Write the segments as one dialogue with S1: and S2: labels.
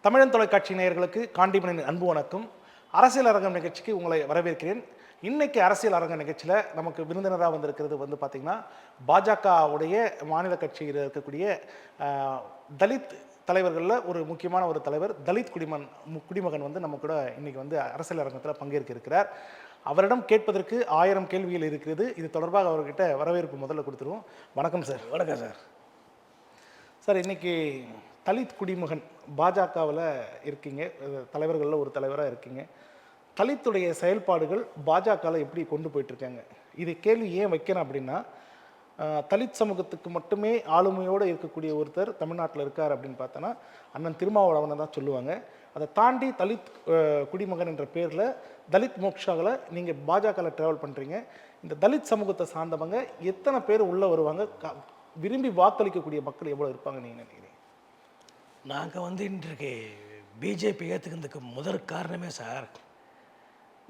S1: தமிழன் தொலைக்காட்சி நேயர்களுக்கு காண்டிமனின் அன்பு வணக்கம். அரசியல் அரங்கம் நிகழ்ச்சிக்கு உங்களை வரவேற்கிறேன். இன்னைக்கு அரசியல் அரங்க நிகழ்ச்சியில் நமக்கு விருந்தினராக வந்திருக்கிறது பார்த்தீங்கன்னா பாஜகவுடைய மாநில கட்சியில் இருக்கக்கூடிய தலித் தலைவர்களில் ஒரு முக்கியமான ஒரு தலைவர், தலித் குடிமகன் நம்ம கூட இன்னைக்கு அரசியல் அரங்கத்தில் பங்கேற்க இருக்கிறார். அவரிடம் கேட்பதற்கு 1000 கேள்விகள் இருக்கிறது. இது தொடர்பாக அவர்கிட்ட வரவேற்பு முதல்ல கொடுத்துருவோம். வணக்கம் சார்.
S2: வணக்கம் சார்.
S1: சார், இன்னைக்கு தலித் குடிமகன் பாஜகவில் இருக்கீங்க, தலைவர்களில் ஒரு தலைவராக இருக்கீங்க. தலித்துடைய செயல்பாடுகள் பாஜகவில் எப்படி கொண்டு போயிட்டுருக்காங்க? இது கேள்வி ஏன் வைக்கிறேன் அப்படின்னா, தலித் சமூகத்துக்கு மட்டுமே ஆளுமையோடு இருக்கக்கூடிய ஒருத்தர் தமிழ்நாட்டில் இருக்கார் அப்படின்னு பார்த்தோன்னா அண்ணன் திருமாவளவனை தான் சொல்லுவாங்க. அதை தாண்டி தலித் குடிமகன் என்ற பேரில் தலித் மோக்ஷாவில் நீங்கள் பாஜகவில் ட்ராவல் பண்ணுறீங்க. இந்த தலித் சமூகத்தை சார்ந்தவங்க எத்தனை பேர் உள்ளே வருவாங்க? விரும்பி வாக்களிக்கக்கூடிய மக்கள் எவ்வளோ இருப்பாங்க நீங்கள் நினைக்கிறீங்க?
S2: நாங்கள் இன்றைக்கு பிஜேபி ஏற்றுக்கிறதுக்கு முதல் காரணமே சார்,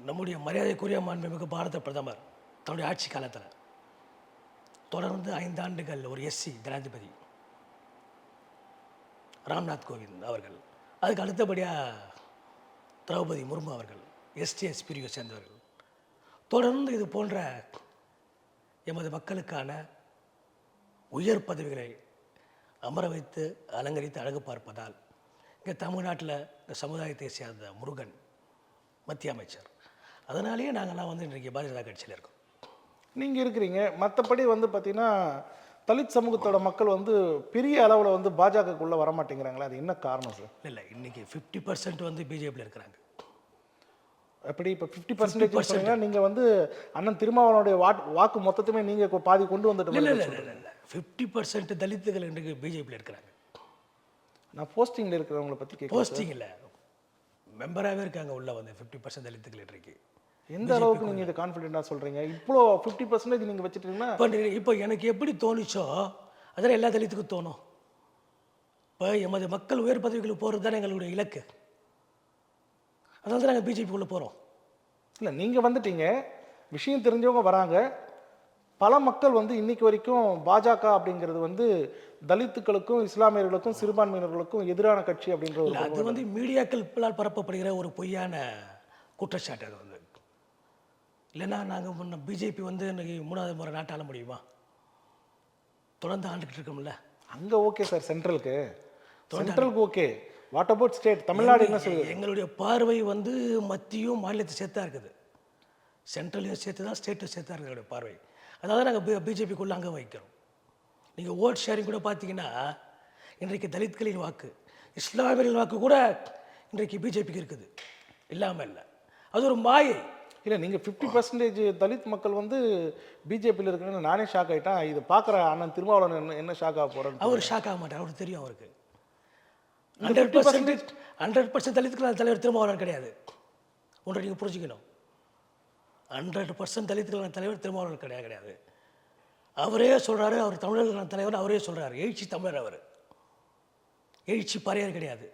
S2: நம்முடைய மரியாதைக்குரிய மாண்புமிகு பாரத பிரதமர் தன்னுடைய ஆட்சி காலத்தில் தொடர்ந்து 5 ஆண்டுகள் ஒரு எஸ்சி ஜனாதிபதி ராம்நாத் கோவிந்த் அவர்கள், அதுக்கு அடுத்தபடியாக திரௌபதி முர்மு அவர்கள் எஸ்டிஎஸ் பிரிவை சேர்ந்தவர்கள் தொடர்ந்து இது போன்ற எமது மக்களுக்கான உயர் பதவிகளை அமர வைத்து அலங்கரித்து அழகு பார்ப்பதால் இங்கே தமிழ்நாட்டில் இந்த சமுதாயத்தை சேர்ந்த முருகன் மத்திய அமைச்சர், அதனாலேயே நாங்கள்லாம் இன்றைக்கு பாரதிய ஜனதா கட்சியில் இருக்கோம்.
S1: நீங்கள் இருக்கிறீங்க. மற்றபடி பார்த்தீங்கன்னா தலித் சமூகத்தோட மக்கள் பெரிய அளவில் பாஜகக்குள்ளே வரமாட்டேங்கிறாங்களே, அது என்ன காரணம் சார்?
S2: இல்லை, இன்றைக்கி 50% பிஜேபியில் இருக்கிறாங்க.
S1: அப்படி இப்போ 50% நீங்கள் அண்ணன் திருமாவளவனுடைய வாக்கு மொத்தத்துமே நீங்கள் பாதி கொண்டு வந்துட்டு?
S2: இல்லை இல்லை இல்லை இல்லை, 50% தலித்துகள் இன்றைக்கு பிஜேபியில் இருக்கிறாங்க.
S1: நான் போஸ்டிங்கில் இருக்கிறவங்களை பற்றி கேட்க.
S2: போஸ்டிங் இல்லை, மெம்பராகவே இருக்காங்க உள்ள 50% தலித்துகள் இன்றைக்கு.
S1: எந்த அளவுக்கு நீங்கள் இதை கான்ஃபிடென்ட்டாக சொல்கிறீங்க? இவ்வளோ 50% நீங்கள் வச்சுட்டீங்கன்னா
S2: இப்போ எனக்கு எப்படி தோணுச்சோ அதெல்லாம் எல்லா தலித்துக்கும் தோணும். இப்போ எமது மக்கள் உயர் பதவிகளுக்கு போகிறது தானே எங்களுடைய இலக்கு. அதனால தான் நாங்கள் பிஜேபிக்குள்ளே போகிறோம்.
S1: இல்லை, நீங்கள் வந்துட்டீங்க, விஷயம் தெரிஞ்சவங்க வராங்க. பல மக்கள் இன்னைக்கு வரைக்கும் பாஜக அப்படிங்கிறது தலித்துக்களுக்கும் இஸ்லாமியர்களுக்கும் சிறுபான்மையினர்களுக்கும் எதிரான கட்சி அப்படின்ற ஒரு,
S2: அது மீடியாக்களால் பரப்பப்படுகிற ஒரு பொய்யான குற்றச்சாட்டு. அது இல்லைன்னா நாங்கள் முன்ன பிஜேபி இன்னைக்கு 3வது முறை நாட்டை ஆள முடியுமா? தொடர்ந்து ஆண்டுகிட்டு இருக்கோம்ல.
S1: அங்கே ஓகே சார், சென்ட்ரலுக்கு okay. What about state? Tamil Nadu என்ன சொல்லுது?
S2: எங்களுடைய பார்வை மத்தியும் மாநிலத்தை சேர்த்தா இருக்குது, சென்ட்ரலையும் சேர்த்து தான், ஸ்டேட்டும் சேர்த்தா இருக்குது எங்களுடைய பார்வை. அதாவது நாங்கள் பிஜேபிக்குள்ளே அங்கே வைக்கிறோம். நீங்கள் ஓட் ஷேரிங் கூட பார்த்தீங்கன்னா இன்றைக்கு தலித்களின் வாக்கு, இஸ்லாமியர்களின் வாக்கு கூட இன்றைக்கு பிஜேபிக்கு இருக்குது, இல்லாமல் இல்லை. அது ஒரு மாயை.
S1: இல்லை, நீங்கள் 50% தலித் மக்கள் பிஜேபியில் இருக்குன்னு நானே ஷாக் ஆகிட்டேன். இது பார்க்குற அண்ணன் திருமாவளவன் என்ன ஷாக் ஆக போகிறேன்?
S2: அவர் ஷாக் ஆக மாட்டார், அவருக்கு தெரியும். அவருக்கு 100% தலித்துக்கள் தலைவர் திருமாவளவன் கிடையாது. ஒன்றை நீங்கள் புரிஞ்சுக்கணும். 100% தலித்துக்கள் தலைவர் திருமாவளவன் கிடையாது. அவரே சொல்கிறாரு, அவர் தமிழர்கள் தலைவர் அவரே சொல்கிறார். எழுச்சி தமிழர் அவர், எழுச்சி பறையர் கிடையாது,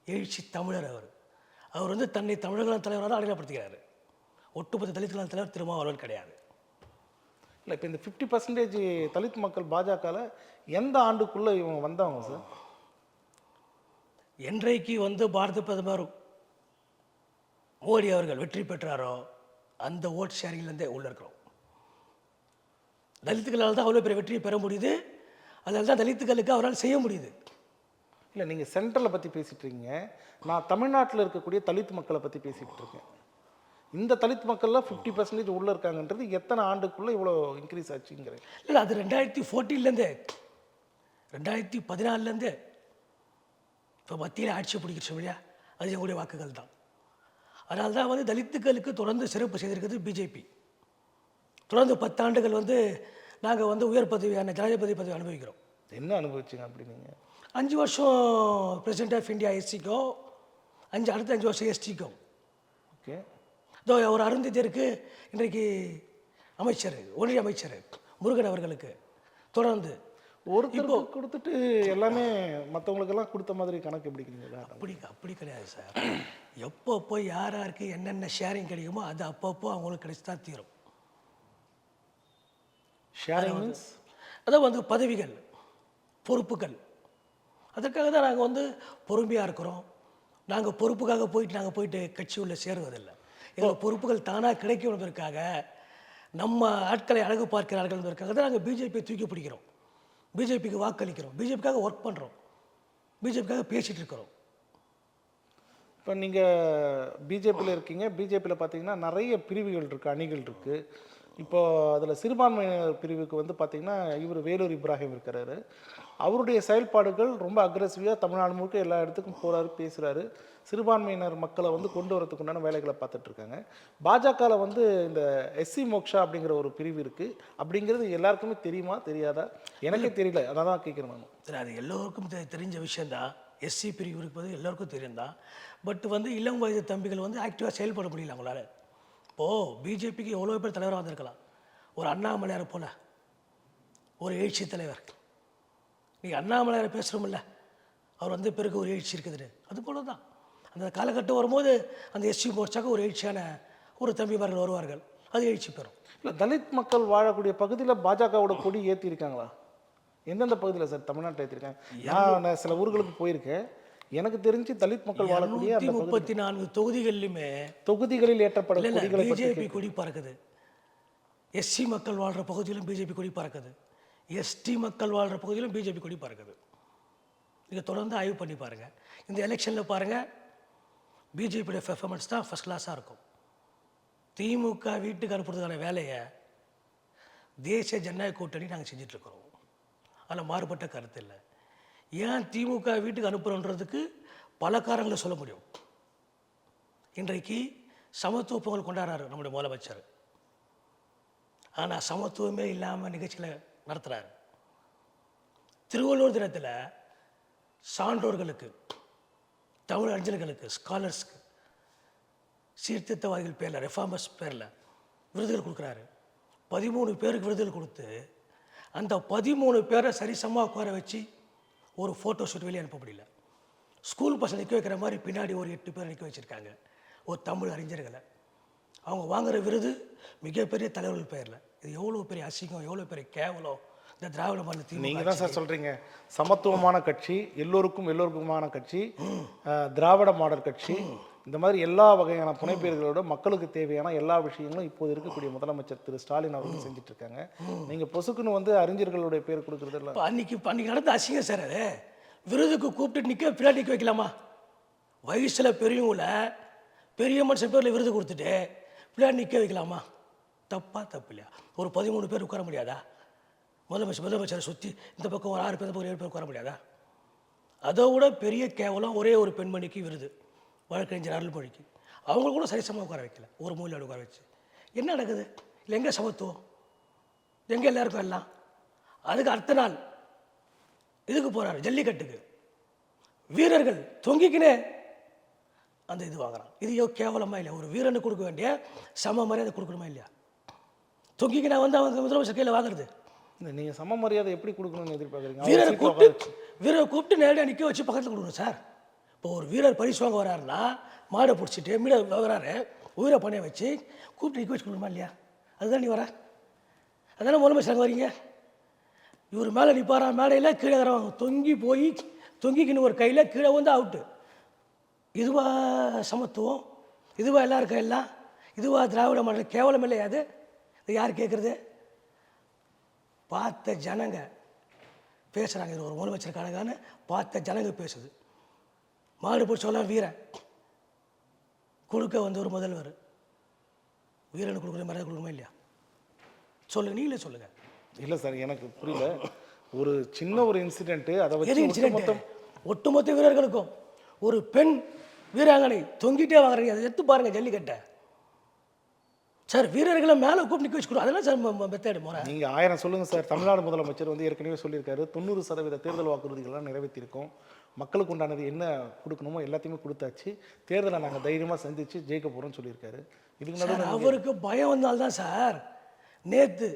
S2: எழுச்சி தமிழர் அவர். அவர் தன்னை தமிழர்கள் தலைவராக தான் அடையாளப்படுத்துகிறார். ஒட்டுமொத்த தலித்துக்கள் தலைவர் திருமாவளவன் கிடையாது.
S1: இல்லை, இப்போ இந்த 50% தலித் மக்கள் பாஜகவில் எந்த ஆண்டுக்குள்ளே இவங்க வந்தவங்க சார்?
S2: என்றைக்கு பாரத பிரதமர் மோடி அவர்கள் வெற்றி பெற்றாரோ அந்த ஓட் ஷேரிங்லேருந்தே உள்ள இருக்கிறோம். தலித்துக்களால் தான் அவ்வளோ பெரிய வெற்றியை பெற முடியுது. அதனால தான் தலித்துக்களுக்கு அவரால் செய்ய முடியுது.
S1: இல்லை, நீங்கள் சென்ட்ரலை பற்றி பேசிகிட்டு இருக்கீங்க, நான் தமிழ்நாட்டில் இருக்கக்கூடிய தலித் மக்களை பற்றி பேசிகிட்டு இருக்கேன். இந்த தலித் மக்களில் 50% உள்ளே இருக்காங்கன்றது எத்தனை ஆண்டுக்குள்ளே இவ்வளோ இன்க்ரீஸ் ஆச்சுங்கிறேன்.
S2: இல்லை, அது 2014 2014 இப்போ மத்தியில் ஆட்சி பிடிக்கிற இல்லையா, அது எங்களுடைய வாக்குகள் தான். அதனால தான் தலித்துக்களுக்கு தொடர்ந்து சிறப்பு செய்திருக்கிறது பிஜேபி. தொடர்ந்து 10 ஆண்டுகள் நாங்கள் உயர் பதவியான ஜனாதிபதி பதவி அனுபவிக்கிறோம்.
S1: என்ன அனுபவிச்சிங்க அப்படி? நீங்கள்
S2: 5 வருஷம் பிரசிடென்ட் ஆஃப் இந்தியா எஸ்சிக்கும், அடுத்த 5 வருஷம் எஸ்டிக்கும்.
S1: ஓகே.
S2: இதோ ஒரு அருந்ததியருக்கு இன்றைக்கு அமைச்சர், ஒன்றிய அமைச்சர் முருகன் அவர்களுக்கு தொடர்ந்து
S1: ஒருத்தர் கொடுத்துட்டு எல்லாமே மற்றவங்களுக்கெல்லாம் கொடுத்த மாதிரி கணக்கு பிடிக்கிறீங்களா?
S2: அப்படி கிடையாது சார். எப்பப்போ யாருக்கு என்னென்ன ஷேரிங் கிடைக்குமோ அது அப்பப்போ அவங்களுக்கு கிடைச்சி தான் தீரும்.
S1: ஷேரிங் மீன்ஸ்
S2: அதான் பதவிகள், பொறுப்புகள் அதற்காக தான் நாங்கள் வந்து பொறுமையாக இருக்கிறோம். நாங்கள் பொறுப்புக்காக போயிட்டு கட்சி உள்ள சேருவதில்லை. எங்கள் பொறுப்புகள் தானாக கிடைக்கும் என்பதற்காக, நம்ம ஆட்களை அழகு பார்க்கிறார்கள் என்பதற்காக தான் நாங்கள் பிஜேபியை தூக்கி பிடிக்கிறோம், பிஜேபிக்கு வாக்களிக்கிறோம், பிஜேபிக்காக ஒர்க் பண்ணுறோம், பிஜேபிக்காக பேசிகிட்டு இருக்கிறோம்.
S1: இப்போ நீங்கள் பிஜேபியில் இருக்கீங்க. பிஜேபியில் பார்த்தீங்கன்னா நிறைய பிரிவுகள் இருக்குது, அணிகள் இருக்குது. இப்போ அதில் சிறுபான்மையினர் பிரிவுக்கு வந்து பார்த்திங்கன்னா இவர் வேலூர் இப்ராஹிம் இருக்கிறாரு. அவருடைய செயல்பாடுகள் ரொம்ப அக்ரெசிவாக தமிழ்நாடு முழுக்க எல்லா இடத்துக்கும் போகிறாரு, பேசுகிறாரு. சிறுபான்மையினர் மக்களை வந்து கொண்டு வரதுக்கு உண்டான வேலைகளை பார்த்துட்ருக்காங்க. பாஜகவில் வந்து இந்த எஸ்சி மோக்ஷா அப்படிங்கிற ஒரு பிரிவு இருக்குது. அப்படிங்கிறது எல்லாருக்குமே தெரியுமா தெரியாதா? எனக்கே தெரியல, அதை தான் கேட்குறேன் நான்.
S2: சரி, அது எல்லோருக்கும் தெரிஞ்ச விஷயந்தான். எஸ்சி பிரிவு இருப்பது எல்லோருக்கும் தெரியும் தான். பட் வந்து இளம் வயது தம்பிகள் வந்து ஆக்டிவாக செயல்பட முடியல அவங்களால. இப்போது பிஜேபிக்கு எவ்வளோ பேர் தலைவராக வந்திருக்கலாம். ஒரு அண்ணாமலையாரை போல ஒரு எழுச்சி தலைவர். நீங்கள் அண்ணாமலையாரை பேசுகிறோமில்ல, அவர் வந்து பிறகு ஒரு எழுச்சி இருக்குது. அது போல தான் அந்த காலகட்டம் வரும்போது அந்த எஸ்சி மோர்ச்சாக ஒரு எழுச்சியான ஒரு தம்பிமார்கள் வருவார்கள், அது எழுச்சி பெறும்.
S1: இல்லை, தலித் மக்கள் வாழக்கூடிய பகுதியில் பாஜகவோட கொடி ஏற்றிருக்காங்களா? எந்தெந்த பகுதியில் சார் தமிழ்நாட்டில் ஏற்றிருக்காங்க? நான் சில ஊர்களுக்கு போயிருக்கேன். எனக்கு தெரிஞ்சு தலித் மக்கள் வாழக்கூடிய அந்த
S2: 34 தொகுதிகளிலுமே
S1: தொகுதிகளில் ஏற்றப்படும் கொடிகளை
S2: பிஜேபி கொடி பறக்குது. எஸ்சி மக்கள் வாழ்கிற பகுதியிலும் பிஜேபி கொடி பறக்குது, எஸ்டி மக்கள் வாழ்கிற பகுதியிலும் பிஜேபி கொடி பறக்குது. நீங்கள் தொடர்ந்து ஆய்வு பண்ணி பாருங்கள். இந்த எலெக்ஷனில் பாருங்கள், பிஜேபியோட பெர்ஃபார்மன்ஸ் தான் ஃபஸ்ட் கிளாஸாக இருக்கும். திமுக வீட்டுக்கு அனுப்புறதுக்கான வேலையை தேசிய ஜனநாயக கூட்டணி நாங்கள் செஞ்சிட்ருக்கிறோம். அதில் மாறுபட்ட கருத்து இல்லை. ஏன் திமுக வீட்டுக்கு அனுப்புகிறோன்றதுக்கு பல காரணங்களை சொல்ல முடியும். இன்றைக்கு சமத்துவ பொங்கல் கொண்டாடுறாரு நம்முடைய முதலமைச்சர். ஆனால் சமத்துவமே இல்லாமல் நிகழ்ச்சிகளை நடத்துகிறாரு. திருவள்ளுவர் தினத்தில் சான்றோர்களுக்கு, தமிழ் அறிஞர்களுக்கு, ஸ்காலர்ஸ்க்கு, சீர்திருத்தவாதிகள் பேரில், ரெஃபார்மர்ஸ் பேரில் விருதுகள் கொடுக்குறாரு. 13 பேருக்கு விருதுகள் கொடுத்து அந்த 13 பேரை சரிசமமாக உட்கார வச்சு ஒரு ஃபோட்டோ ஷூட் வெளியே அனுப்ப முடியல. ஸ்கூல் பசங்க நிற்க வைக்கிற மாதிரி பின்னாடி ஒரு 8 பேர் நிற்க வச்சுருக்காங்க, ஒரு தமிழ் அறிஞர்களை. அவங்க வாங்குகிற விருது மிகப்பெரிய தலைவர்கள் பேரில். இது எவ்வளோ பெரிய அசிங்கம், எவ்வளோ பெரிய கேவலம் இந்த திராவிட மாநிலத்தில்.
S1: நீங்கள் தான் சார் சொல்கிறீங்க சமத்துவமான கட்சி, எல்லோருக்குமான கட்சி, திராவிட மாடல் கட்சி, இந்த மாதிரி எல்லா வகையான புனைப்பெயர்களோட மக்களுக்கு தேவையான எல்லா விஷயங்களும் இப்போது இருக்கக்கூடிய முதலமைச்சர் திரு ஸ்டாலின் அவர்கள் செஞ்சுட்டு இருக்காங்க. நீங்கள் பொசுக்குன்னு வந்து அறிஞர்களுடைய பேர் கொடுக்குறது இல்லை.
S2: அன்னைக்கு நடந்த அசிங்கம் சார். அது விருதுக்கு கூப்பிட்டு பின்னாடி நிற்க வைக்கலாமா? வயசில் பெரியவங்கள பெரிய மனுஷன் பேரில் விருது கொடுத்துட்டு பின்னாடி நிற்க வைக்கலாமா? தப்பு இல்லையா? ஒரு 13 பேர் உட்கார முடியாதா? முதலமைச்சரை சுற்றி இந்த பக்கம் ஒரு 6 பேர், இந்த பக்கம் 7 பேர் உட்கார முடியாதா? அதை விட பெரிய கேவலம் ஒரே ஒரு பெண்மணிக்கு விருது, வழக்கறிஞர் அருள்மொழிக்கு. அவங்க கூட சரிசமாக உட்கார வைக்கல, ஒரு மூலையில் உட்கார வச்சு. என்ன நடக்குது? இல்லை, எங்கே சமத்துவம்? எங்கே எல்லாருக்கும் எல்லாம்? அதுக்கு அடுத்த நாள் இதுக்கு போகிறாரு, ஜல்லிக்கட்டுக்கு. வீரர்கள் தொங்கிக்கினே அந்த இது வாங்குறான். இது கேவலமாக இல்லையா? ஒரு வீரனுக்கு கொடுக்க வேண்டிய சம மரியாதை கொடுக்கணுமா இல்லையா? தொங்கிக்கினா வந்து அவங்க முதலமைச்சர் கையில் வாங்குறது.
S1: நீங்கள் சம மரியாதை எப்படி கொடுக்கணும்னு எதிர்பார்க்குறீங்க?
S2: வீரரை கூப்பிட்டு நேரடியாக நிற்க வச்சு பக்கத்தில் கொடுக்கணும் சார். இப்போ ஒரு வீரர் பரிசு வாங்க வராருன்னா மாடை பிடிச்சிட்டு மீட வராரு, உயிரை பணைய வச்சு கூப்பிட்டு நிற்க வச்சு கொடுக்கணுமா இல்லையா? அதுதான் நீ வர, அதானே முதலமைச்சர் அங்கே வரீங்க. இவர் மேலே நிற்பாரா, மேடையில் கீழே வரவாங்க, தொங்கிக்கின்னு ஒரு கையில் கீழே வந்து அவுட்டு. இதுவா சமத்துவம்? இதுவா எல்லாருக்கும் எல்லாம்? இதுவா திராவிட மாடல்? கேவலம் இல்லையா அது? இது யார் கேட்குறது? பார்த்த ஜனங்க பேசுகிறாங்க. இது ஒரு முதலமைச்சர் கணக்கான பார்த்த ஜனங்க பேசுது. மாடு பிடிச்சவெல்லாம் வீரன் கொடுக்க வந்து ஒரு முதல்வர் வீரனுக்கு கொடுக்குற மரியாதை கொடுக்குமா இல்லையா? சொல்லுங்க, நீங்களே சொல்லுங்க.
S1: இல்லை சார், எனக்கு புரியல. ஒரு சின்ன ஒரு இன்சிடென்ட்டு, அதை வச்சு
S2: ஒட்டுமொத்த வீரர்களுக்கும் ஒரு பெண் வீராங்கனை தொங்கிட்டே வாங்குறீங்க. அதை எடுத்து பாருங்க ஜல்லிக்கட்டை சார். வீரர்களை மேலே கூப்பிட்டு நிற்க வச்சுக்கணும். அதெல்லாம் சார் மெத்தேடு முறை.
S1: நீங்கள் 1000 சொல்லுங்கள் சார். தமிழ்நாடு முதலமைச்சர் வந்து ஏற்கனவே சொல்லியிருக்காரு, 90% தேர்தல் வாக்குறுதிகள்லாம் நிறைவேற்றியிருக்கோம், மக்களுக்கு உண்டானது என்ன கொடுக்கணுமோ எல்லாத்தையுமே கொடுத்தாச்சு, தேர்தலை நாங்கள் தைரியமாக சந்தித்து ஜெயிக்க போகிறோம்னு சொல்லியிருக்காரு. இதுக்கு நடுவில்
S2: அவருக்கு பயம் வந்தால்தான் சார் நேற்று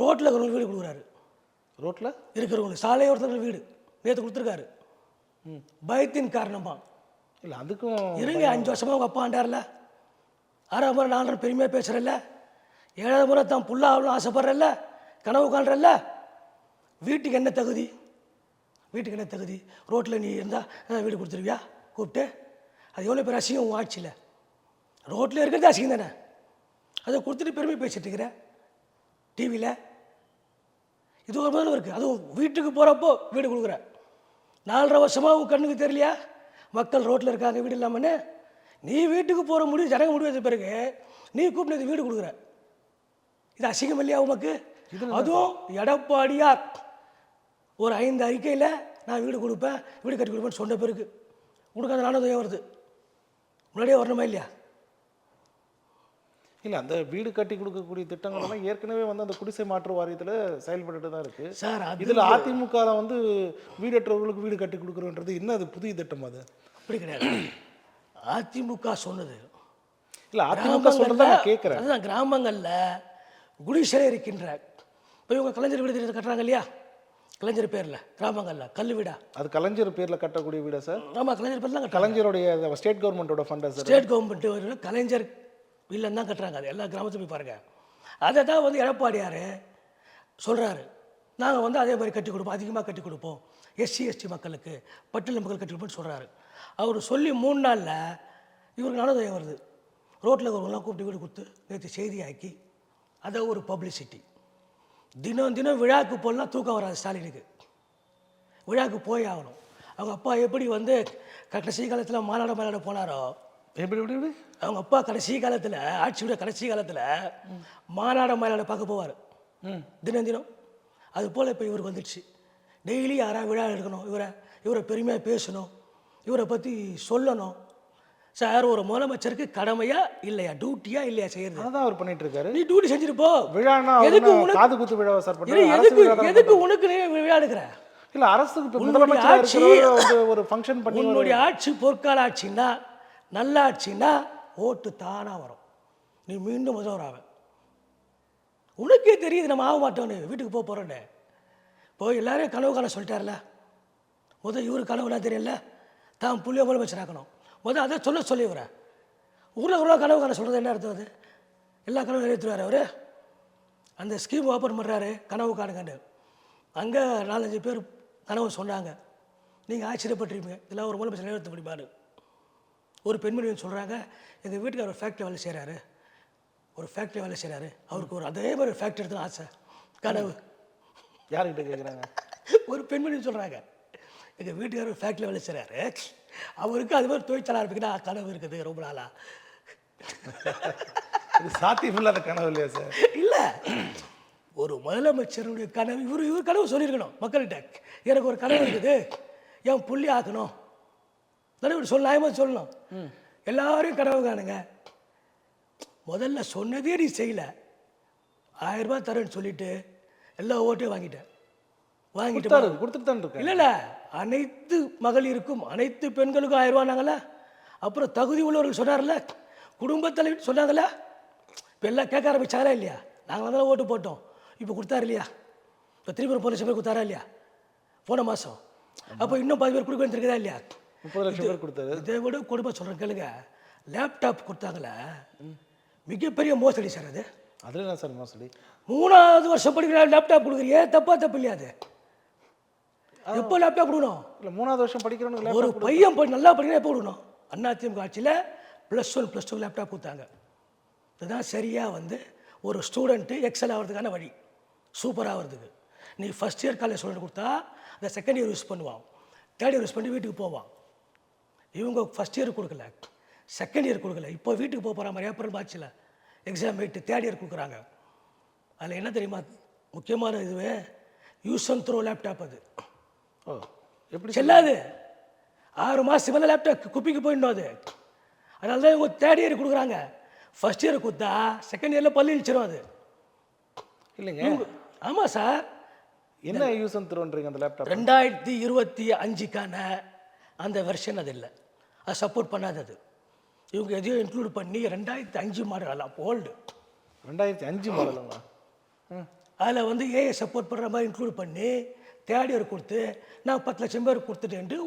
S2: ரோட்டில் இருக்கிறவங்களுக்கு வீடு கொடுக்குறாரு.
S1: ரோட்டில்
S2: இருக்கிறவங்களுக்கு சாலையோரத்தில் வீடு நேற்று கொடுத்துருக்காரு. பயத்தின் காரணமாக
S1: இல்லை, அதுக்கும்
S2: இருங்க. 5 வருஷமாக உங்கள் அப்பா ஆண்டார்ல, 6 முறை 4 பெருமையாக பேசுகிறல்ல, 7 முறை தான் புல்லா அவ்வளோ ஆசைப்படுறல்ல, கனவு காண்றல்ல. வீட்டுக்கு என்ன தகுதி? வீட்டுக்கு என்ன தகுதி? ரோட்டில் நீ இருந்தால் வீடு கொடுத்துருவியா கூப்பிட்டு? அது எவ்வளோ பேர் அசிங்கம் உன் ஆட்சியில்? ரோட்டில் இருக்கிறது அசிங்கம் தானே. அதை கொடுத்துட்டு பெருமை பேசிட்டு இருக்கிற டிவியில். இது ஒரு முதல்ல இருக்குது. அதுவும் வீட்டுக்கு போகிறப்போ வீடு கொடுக்குற. 4.5 வருஷமாக உன் கண்ணுக்கு தெரியலையா மக்கள் ரோட்டில் இருக்காங்க வீடு இல்லாமன்னு? நீ வீட்டுக்கு போகிற முடிவு ஜனங்க முடிவு வச்ச பிறகு நீ கூப்பிட்டு வீடு கொடுக்குற. இது அசிங்கம் இல்லையா உமக்கு? அதுவும் எடப்பாடியார் ஒரு 5 அறிக்கையில் நான் வீடு கொடுப்பேன், வீடு கட்டி கொடுப்பேன்னு சொன்ன பிறகு உனக்கு அந்த நானும் வருது. முன்னாடியே வரணுமா இல்லையா?
S1: இல்லை, அந்த வீடு கட்டி கொடுக்கக்கூடிய திட்டங்கள்லாம் ஏற்கனவே வந்து அந்த குடிசை மாற்று வாரியத்தில் செயல்பட்டு தான் இருக்குது
S2: சார்.
S1: இதில் அதிமுக வந்து வீடற்றவர்களுக்கு வீடு கட்டி கொடுக்குறோன்றது என்ன, அது புதிய திட்டம்? அது
S2: அப்படி கிடையாது. அதிமுக சொன்னது
S1: இல்லை, அதிமுக சொன்னதை நான் கேட்குறேன்.
S2: அதுதான் கிராமங்களில் குடிசையில் இருக்கின்ற இப்போ இவங்க கலைஞர் வீடு கட்டுறாங்க இல்லையா, கலைஞர் பேரில் கிராமங்களில் கல் வீடா.
S1: அது கலைஞர் பேரில் கட்டக்கூடிய வீடா சார்?
S2: ஆமாம், கலைஞர் பேரில் தான்
S1: கலைஞருடைய ஸ்டேட் கவர்மெண்ட்டோட ஃபண்டா சார்?
S2: ஸ்டேட் கவர்மெண்ட்டு கலைஞர் இல்லைன்னு தான் கட்டுறாங்க. அது எல்லா கிராமத்துலையும் போய் பாருங்கள். அதை தான் வந்து எடப்பாடியார் சொல்கிறாரு, நாங்கள் வந்து அதே மாதிரி கட்டி கொடுப்போம், அதிகமாக கட்டி கொடுப்போம், எஸ்சி எஸ்டி மக்களுக்கு, பட்டியல் மக்கள் கட்டி கொடுப்போம்னு சொல்கிறாரு. அவர் சொல்லி 3 நாளில் இவருக்கு நானும் வருது. ரோட்டில் ஒருவங்களாம் கூப்பிட்டு வீடு கொடுத்து நேற்று செய்தியாக்கி அதை ஒரு பப்ளிசிட்டி. தினம் தினம் விழாவுக்கு போடலாம் தூக்கம் வராது ஸ்டாலினுக்கு. விழாவுக்கு போய் ஆகணும். அவங்க அப்பா எப்படி வந்து கடைசி காலத்தில் மாநாட போனாரோ,
S1: எப்படி எப்படி எப்படி
S2: அவங்க அப்பா கடைசி காலத்தில் ஆட்சியோட கடைசி காலத்தில் மாநாட பார்க்க போவார் தினம் தினம். அது போல் இப்போ இவருக்கு வந்துடுச்சு. டெய்லி யாராவது விழா எடுக்கணும், இவரை பெருமையாக பேசணும், இவரை பற்றி சொல்லணும். சார், ஒரு முதலமைச்சருக்கு கடமையா இல்லையா, டியூட்டியா இல்லையா செய்யறது?
S1: அதான் அவர் பண்ணிட்டு இருக்காரு.
S2: நீ டியூட்டி செஞ்சிருப்போ.
S1: விழானா
S2: எதுக்கு உனக்கு
S1: காது குத்து விழாவை சார் பண்றாரு?
S2: எதுக்கு உனக்கு நீ விழா எடுக்கிற?
S1: இல்ல, அரசுக்கு முதலமைச்சர் இருக்கிற ஒரு ஃபங்க்ஷன் பண்ணி
S2: உன்னுடைய ஆட்சி பொற்கால ஆட்சின்னா, நல்ல ஆட்சின்னா ஓட்டு தானா வரும். நீ மீண்டும் முதல்வர் ஆவ. உனக்கே தெரியுது நம்ம ஆக மாட்டோன்னு, வீட்டுக்கு போக போகிறோன்னு. இப்போ எல்லாரையும் கனவு காண சொல்லிட்டார்ல. முதல் இவரு கனவுலாம் தெரியல, தான் புள்ளிய முதலமைச்சர் ஆக்கணும். முதல் அதை சொல்லி வரேன். ஊரில் கனவு காண சொல்கிறது என்ன அர்த்தம்? அது எல்லா கனவும் நிறைவேற்றுவார் அவர். அந்த ஸ்கீம் ஓப்பன் பண்ணுறாரு, கனவு காணுங்கன்னு. அங்கே 4-5 பேர் கனவு சொன்னாங்க. நீங்கள் ஆச்சரியப்பட்டிருப்பீங்க, இதெல்லாம் ஒரு முதலமைச்சர் நிறைவேற்ற முடியுமான்னு. ஒரு பெண்மணி சொல்கிறாங்க, எங்கள் வீட்டுக்கு ஒரு ஃபேக்ட்ரி வேலை செய்கிறாரு, அவருக்கு ஒரு அதே மாதிரி ஃபேக்ட்ரி எடுத்து ஆசை, கனவு.
S1: யார்கிட்ட கேட்குறாங்க?
S2: ஒரு பெண்மணி சொல்கிறாங்க, எங்கள் வீட்டுக்காரர் ஃபேக்ட்ரி வேலை செய்கிறாரு, அவருக்கு அது மாதிரி தொழிற்சாலை ஆரம்பிக்கணும் கனவு இருக்குது ரொம்ப நாளா.
S1: இது சாத்தியமில்லாத கனவு இல்லையா சார்?
S2: இல்லை, ஒரு முதலமைச்சருடைய கனவு இவர் கனவு சொல்லியிருக்கணும் மக்கள்கிட்ட. எனக்கு ஒரு கனவு இருக்குது, என் புள்ளி ஆக்கணும், தலைவர் நியாயமாக சொல்லணும். எல்லாரையும் கனவு காணுங்க. முதல்ல சொன்னதே நீ செய்யலை. 1000 ரூபாய் தரேன்னு சொல்லிட்டு எல்லா ஓட்டையும்
S1: கொடுத்துட்டு தான் இருக்கேன்.
S2: இல்லை, அனைத்து மகளிருக்கும் அனைத்து பெண்களுக்கும் 1000 ரூபானாங்கல்ல. அப்புறம் தகுதி உள்ளவர்கள் சொன்னார்ல, குடும்பத்தலைவர் சொன்னாங்கல்ல. இப்போ எல்லாம் கேட்க ஆரம்பிச்சாரா இல்லையா? நாங்கள் வந்தாலும் ஓட்டு போட்டோம், இப்போ கொடுத்தாரு இல்லையா? இப்போ திருப்பி 30 லட்சம் பேர் கொடுத்தாரா இல்லையா போன மாதம்? அப்போ இன்னும் 10 பேர் கொடுக்க வேண்டியிருக்குதா இல்லையா?
S1: 30 லட்சம் பேர் கொடுத்தாரு.
S2: இதை விட கொடுமை சொல்கிறேன் கேளுங்க. லேப்டாப் கொடுத்தாங்களே, மிகப்பெரிய மோசடி சார் அது.
S1: அதில் என்ன சார் மோசடி?
S2: 3வது வருஷம் படிக்கிற லேப்டாப் கொடுக்குறியே, தப்பு இல்லையா? அது எப்போ லேப்டாப் கொடுக்கணும்?
S1: இல்லை, 3வது வருஷம் படிக்கிறவனுக்கு
S2: ஒரு பையன் நல்லா படிக்கிற எப்போ கொடுக்கணும்? அதிமுக ஆட்சியில் +1 +2 லேப்டாப் கொடுத்தாங்க. இதுதான் சரியாக வந்து ஒரு ஸ்டூடெண்ட்டு எக்ஸல் ஆகிறதுக்கான வழி, சூப்பர் ஆகிறதுக்கு. நீ ஃபஸ்ட் இயர் காலேஜ் ஸ்டூடெண்ட் கொடுத்தா அந்த செகண்ட் இயர் யூஸ் பண்ணுவான், தேர்ட் இயர் யூஸ் பண்ணி வீட்டுக்கு போவான். இவங்க ஃபஸ்ட் இயர் கொடுக்கல, செகண்ட் இயர் கொடுக்கல, இப்போ வீட்டுக்கு போகிற மாதிரி ஏப்ரல் மார்ச்சில் எக்ஸாம் விட்டு தேர்ட் இயர் கொடுக்குறாங்க. அதில் என்ன தெரியுமா முக்கியமான இதுவே? Use and throw laptop. அது எப்படி செல்லாது? 6 மாதத்துக்கு மேலே லேப்டாப் குப்பிக்கு போயிடணும் அது. அதனால தான் இவங்க தேர்ட் இயர் கொடுக்குறாங்க. ஃபஸ்ட் இயர் கொடுத்தா செகண்ட் இயரில் பள்ளி இழிச்சிடும் அது.
S1: இல்லைங்க.
S2: ஆமாம் சார்.
S1: என்ன யூஸ் அண்ட் த்ரோன்றீங்க அந்த லேப்டாப்?
S2: 2025க்கான அந்த வெர்ஷன் அது இல்லை, அது சப்போர்ட் பண்ணாதது. இவங்க எதையும் இன்க்ளூட் பண்ணி 2005 மாடல், அப்போ ஓல்டு.
S1: 2005 மாடலுங்களா?
S2: அதில் வந்து ஏஐ சப்போர்ட் பண்ணுற மாதிரி இன்க்ளூட் பண்ணி தேர்ட் இயர் கொடுத்து நான் 10 லட்சம் பேர் கொடுத்துட்டேன்ட்டு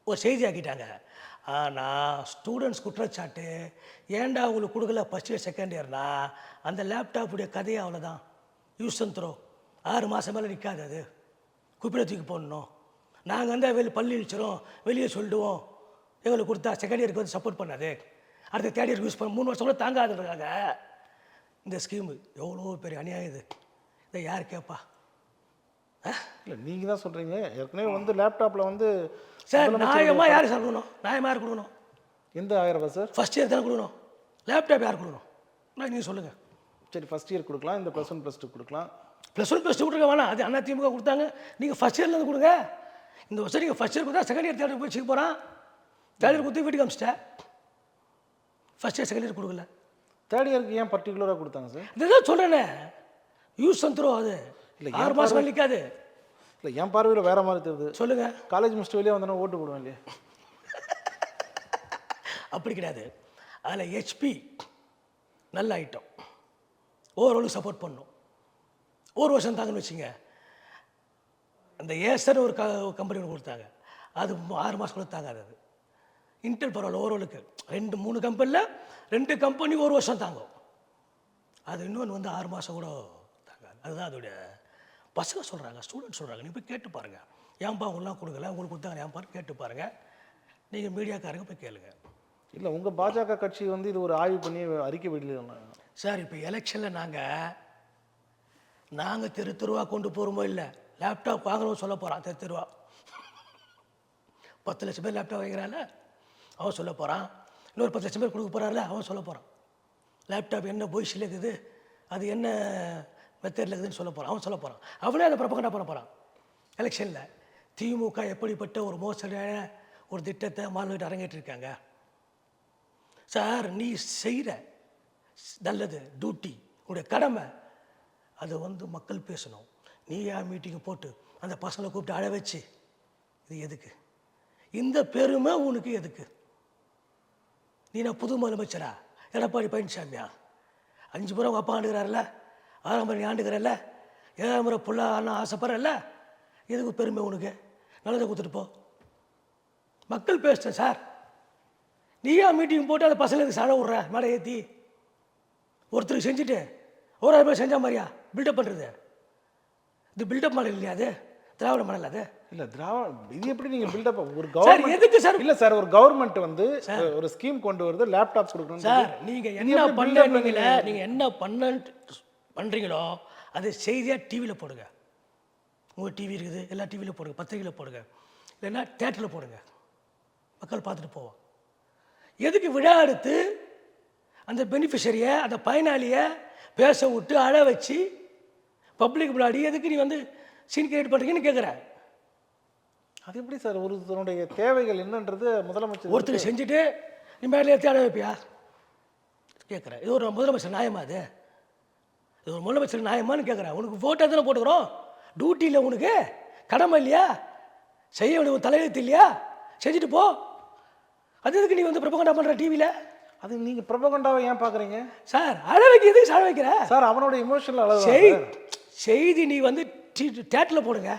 S2: ஒரு செய்தி ஆக்கிட்டாங்க. ஆனால் ஸ்டூடெண்ட்ஸ் குற்றச்சாட்டு, ஏன்டா அவங்களுக்கு கொடுக்கல ஃபஸ்ட் இயர் செகண்ட் இயர்னா, அந்த லேப்டாப்புடைய கதையை அவ்வளோதான். யூஸ் அண்ட் த்ரோ 6 மாதம் மேலே நிற்காது, அது குப்பிட தூக்கி போடணும். நாங்கள் வந்து பள்ளி இழிச்சிரும் வெளியே சொல்லிடுவோம், எங்களுக்கு கொடுத்தா செகண்ட் இயருக்கு வந்து சப்போர்ட் பண்ணாது, அடுத்த தேர்ட் இயருக்கு யூஸ் பண்ண 3 வருஷம் கூட தாங்காதுன்றதுக்காக இந்த ஸ்கீமு. எவ்வளோ பெரிய அநியாயம் இது. இதை யார் கேட்பா?
S1: இல்லை நீங்கள் தான் சொல்கிறீங்க. ஏற்கனவே வந்து லேப்டாப்பில் வந்து
S2: சார் நியாயமாக யார் சார் கொடுக்கணும்? நியாயமாக யார் கொடுக்கணும்?
S1: எந்த 1000 ரூபாய் சார்?
S2: ஃபஸ்ட் இயர் தானே கொடுக்கணும். லேப்டாப் யார் கொடுக்கணும்? நீங்கள் சொல்லுங்கள்.
S1: சரி, ஃபஸ்ட் இயர் கொடுக்கலாம், இந்த +1 +2 கொடுக்கலாம்.
S2: +1 +2 கொடுக்க வேணாம், அது அண்ணா திமுக கொடுத்தாங்க. நீங்கள் ஃபஸ்ட் இயர்லேருந்து கொடுங்க. இந்த வருஷம் நீங்கள் ஃபஸ்ட் இயர் கொடுத்தா செகண்ட் இயர் தேர்ட் இயர் போய் சீக்க போகிறான். தேர்ட் இயர் கொடுத்து வீட்டுக்கு அமிச்சிட்டேன். ஃபஸ்ட் இயர் செகண்ட் இயர் கொடுக்கல.
S1: தேர்ட் இயருக்கு ஏன் பர்டிகுலராக கொடுத்தாங்க சார்?
S2: இதுதான் சொல்கிறேனே, யூஸ் அண்ட் த்ரோ. அது
S1: இல்லை
S2: 6 மாதம் நிற்காது.
S1: இல்லை, என் பார்வையில் வேறு மாதிரி தெரியுது.
S2: சொல்லுங்கள்.
S1: காலேஜ் முடிச்சுட்டு வெளியே வந்தோன்னா ஓட்டு போடுவேன் இல்லையா?
S2: அப்படி கிடையாது. அதில் ஹெச்பி நல்ல ஐட்டம், ஓவராலுக்கு சப்போர்ட் பண்ணும். ஒரு வருஷம் தாங்கன்னு வச்சுங்க. அந்த ஏசர் ஒரு கம்பெனி கொடுத்தாங்க, அது 6 மாதம் கூட தாங்காது. அது இன்டெல் பரவாயில்ல, ஓவராலுக்கு 2-3 கம்பெனியில் 2 கம்பெனி 1 வருஷம் தாங்கும். அது இன்னொன்று வந்து 6 மாதம் கூட தாங்காது. அதுதான் அதோடைய. பசங்க சொல்கிறாங்க, ஸ்டூடெண்ட் சொல்கிறாங்க, நீங்கள் போய் கேட்டு பாருங்கள். ஏன்பா அவங்களாம் கொடுக்கல, உங்களுக்கு கொடுத்தாங்க ஏன் பாரு கேட்டு பாருங்கள். நீங்கள் மீடியாக்காரங்க போய் கேளுங்க.
S1: இல்லை, உங்கள் பாஜக கட்சி வந்து இது ஒரு ஆய்வு பண்ணி அறிக்கை வெளியிடலாம்
S2: சார். இப்போ எலெக்ஷனில் நாங்கள் தெரு தெருவாக கொண்டு போகிறோமோ இல்லை, லேப்டாப் வாங்கணும்னு சொல்ல போகிறான். தெரு தெருவா 10 லட்சம் பேர் லேப்டாப் வாங்கிறான்ல, அவன் சொல்ல போகிறான். இன்னொரு 10 லட்சம் பேர் கொடுக்க போகிறான்ல, அவன் சொல்ல போகிறான். லேப்டாப் என்ன பொய்ஸில் இருக்குது, அது என்ன மெத்தடில் இருக்குதுன்னு சொல்ல போகிறான். அவன் சொல்ல போகிறான். அவனே அதை ப்ரொபகண்டா பண்ண போகிறான். எலெக்ஷனில் திமுக எப்படிப்பட்ட ஒரு மோசடியான ஒரு திட்டத்தை மாநிலத்தை அரங்கேற்றிருக்காங்க சார். நீ செய்கிற நல்லது டியூட்டி, உங்களுடைய கடமை, அதை வந்து மக்கள் பேசணும். நீ ஏன் மீட்டிங்கை போட்டு அந்த பசங்களை கூப்பிட்டு அழ வச்சு இது எதுக்கு? இந்த பெருமை உனக்கு எதுக்கு? நீ நான் புது முதலமைச்சரா? எடப்பாடி பழனிசாமியா? 5 முறை உங்கள் அப்பா ஆண்டுகிறாரில்ல, 6ஆம் முறை நீ ஆண்டுகிறல்ல, 7ஆம் முறை புள்ள அண்ணா ஆசைப்படுறல்ல, எதுக்கு பெருமை உனக்கு? நல்லதை கொடுத்துட்டு போ. மக்கள் பேசிட்டேன் சார். நீயா மீட்டிங் போட்டு அந்த பசங்களுக்கு சடை விட்ற மேடை ஏற்றி ஒருத்தருக்கு செஞ்சுட்டு 1000 பேர் செஞ்ச மாதிரியா பில்டப் பண்ணுறது? இது பில்டப் மாடல் இல்லையா? அது திராவிட மாடல். அது
S1: இல்லை, இது எப்படி நீங்கள் பில்டப்? ஒரு
S2: சார்
S1: கவர்மெண்ட்
S2: எதுக்கு சார்?
S1: இல்லை சார், ஒரு கவர்மெண்ட் வந்து ஒரு ஸ்கீம் கொண்டு வருது, லேப்டாப் கொடுக்கணும்
S2: சார். நீங்கள் என்ன பண்ணுறீங்களே, நீங்கள் என்ன பண்ணுறீங்களோ அது செய்தியாக டிவியில் போடுங்க. உங்கள் டிவி இருக்குது, எல்லா டிவியில் போடுங்க, பத்திரிகையில் போடுங்க, இல்லைன்னா தேட்டரில் போடுங்க, மக்கள் பார்த்துட்டு போவோம். எதுக்கு விழா எடுத்து அந்த பெனிஃபிஷரியை, அந்த பயனாளியை பேச விட்டு அழ வச்சு பப்ளிக் முன்னாடி எதுக்கு நீ வந்து சீன் கிரியேட் பண்ணுறீங்கன்னு கேட்குறேன்.
S1: அது எப்படி சார்? ஒருத்தருடைய தேவைகள் என்னன்றது முதலமைச்சர்
S2: ஒருத்தர் செஞ்சுட்டு நீ மேலே ஏற்றி அழ வைப்பியா கேட்குறேன். இது ஒரு முதலமைச்சர் நியாயமா? அது இது ஒரு முதலமைச்சர் நியாயமானு கேட்குறேன். உனக்கு ஃபோட்டோ தானே போட்டுக்கிறோம், டியூட்டியில் உனக்கு கடமை இல்லையா? செய்ய வேண்டிய ஒரு தலையெழுத்து இல்லையா? செஞ்சுட்டு போ. அது எதுக்கு நீ வந்து ப்ரொபகண்டா பண்ணுற டிவியில்?
S1: அது நீங்கள் ப்ரொபகண்டாவை ஏன் பார்க்குறீங்க
S2: சார்? அழ வைக்க எதுக்கு அழ வைக்கிற
S1: சார்? அவனோட இமோஷனல் அளவு
S2: செய்தி நீ வந்து தேட்டரில் போடுங்க.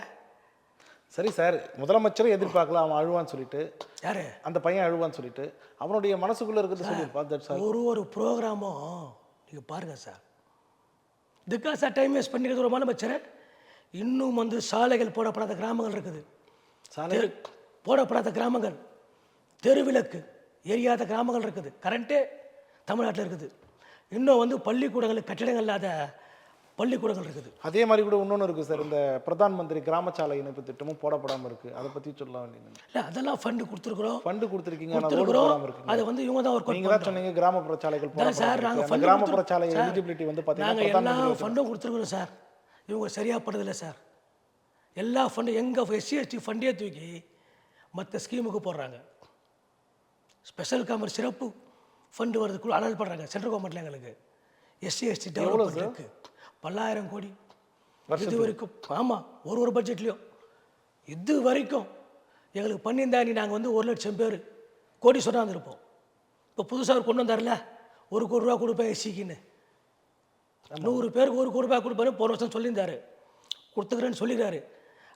S1: சரி சார், முதலமைச்சரை எதிர்பார்க்கலாம் அவன் அழுவான்னு சொல்லிட்டு.
S2: யாரு?
S1: அந்த பையன் அழுவான்னு சொல்லிட்டு அவனுடைய மனசுக்குள்ளே இருக்கிறது சொல்லி சார்.
S2: ஒரு ப்ரோக்ராமும் நீங்கள் பாருங்கள் சார். இதுக்காக சார் டைம் வேஸ்ட் பண்ணிக்கிறது ஒரு முதலமைச்சர். இன்னும் வந்து சாலைகள் போடப்படாத கிராமங்கள் இருக்குது,
S1: சாலை
S2: போடப்படாத கிராமங்கள், தெருவிளக்கு எரியாத கிராமங்கள் இருக்குது, கரண்ட்டே தமிழ்நாட்டில் இருக்குது. இன்னும் வந்து பள்ளிக்கூடங்கள், கட்டிடங்கள் இல்லாத பள்ளிக்கூடங்கள் இருக்குது.
S1: அதே மாதிரி கூட இன்னொன்று இருக்குது சார், இந்த பிரதான் மந்திரி கிராம சாலை இணைப்பு திட்டமும் போடப்படாமல் இருக்குது. அதை பற்றி சொல்ல வேண்டியது
S2: இல்லை, அதெல்லாம் ஃபண்டு கொடுத்துருக்குறோம்.
S1: ஃபண்டு கொடுத்துருக்கீங்க,
S2: அதை வந்து இவங்க தான் ஒரு
S1: நீங்கள் தான் சொன்னீங்க கிராமப்புற சாலைகள்
S2: சார். நாங்கள்
S1: கிராமப்புற சாலை எலிஜிபிலிட்டி வந்து
S2: நாங்கள் எல்லா ஃபண்டும் கொடுத்துருக்குறோம் சார். இவங்க சரியாக பண்ணுறதில்லை சார். எல்லா ஃபண்டும் எங்கள் SC ST ஃபண்டே தூக்கி மற்ற ஸ்கீமுக்கு போடுறாங்க. ஸ்பெஷல் காமர்ஸ் சிறப்பு ஃபண்டு வரதுக்குள்ள அனல் பண்ணுறாங்க சென்ட்ரல் கவர்மெண்ட்டில். எங்களுக்கு SC ST டெவலப்மெண்ட் இருக்குது, 10,000 கோடி இது வரைக்கும். ஆமாம், ஒரு பட்ஜெட்லேயும் இது வரைக்கும் எங்களுக்கு பண்ணியிருந்தா நீ நாங்கள் வந்து 1 லட்சம் பேர் கோடி சொன்னாந்துருப்போம். இப்போ புதுசாக கொண்டு வந்தார்ல, 1 கோடி ரூபா கொடுப்பேன் SCக்குன்னு. 100 பேருக்கு 1 கோடி ரூபாய் கொடுப்பாரு. போன வருஷம் சொல்லியிருந்தாரு, கொடுத்துக்கிறேன்னு சொல்லிடுறாரு.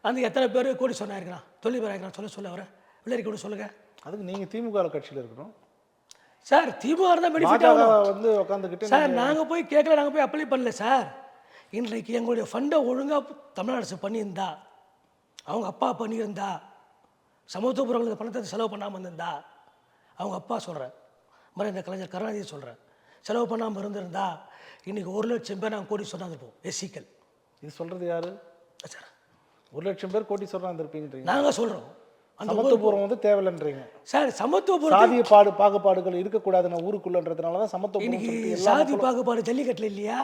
S2: அந்த எத்தனை பேர் கோடி சொன்னாயிருக்கிறான், 90 பேர் ஆகிக்கிறான். சொல்ல வர விளையாடி கூட சொல்லுங்கள்.
S1: அதுக்கு நீங்கள் திமுக கட்சியில் இருக்கணும்
S2: சார். திமுக தான் பெனிஃபிட்
S1: வந்து உட்காந்துக்கிட்டு
S2: சார். நாங்கள் போய் கேட்கல, நாங்கள் போய் அப்ளை பண்ணல சார். இன்றைக்கு எங்களுடைய ஃபண்டை ஒழுங்காக தமிழ்நாடு அரசு பண்ணியிருந்தா, அவங்க அப்பா பண்ணியிருந்தா, சமத்துவபுரங்களுக்கு பணத்தை செலவு பண்ணாமல் இருந்திருந்தா, அவங்க அப்பா சொல்கிறேன், மறைந்த கலைஞர் கருணாநிதி சொல்கிறேன், செலவு பண்ணாமல் இருந்திருந்தா இன்றைக்கி 1,00,000 பேர் நாங்கள் கோடி சொன்னாந்துருப்போம் எஸ்சிக்கள்.
S1: இது சொல்கிறது யாரு?
S2: சார்
S1: 1,00,000 பேர் கோட்டி சொல்கிறாங்க இருப்பீங்கன்றீங்க.
S2: நாங்கள் சொல்கிறோம் அந்த
S1: சமத்துவபுரம் வந்து தேவையில்லைன்றீங்க.
S2: சார் சமத்துவபுரம்
S1: சாதிய பாகுபாடுகள் இருக்கக்கூடாதுன்னு ஊருக்குள்ளன்றதுனால தான் சமத்துவபுரம்
S2: இன்னைக்கு
S1: சொல்லிட்டு எல்லா
S2: சாதி பாகுபாடு ஜல்லிக்கட்டில் இல்லையா,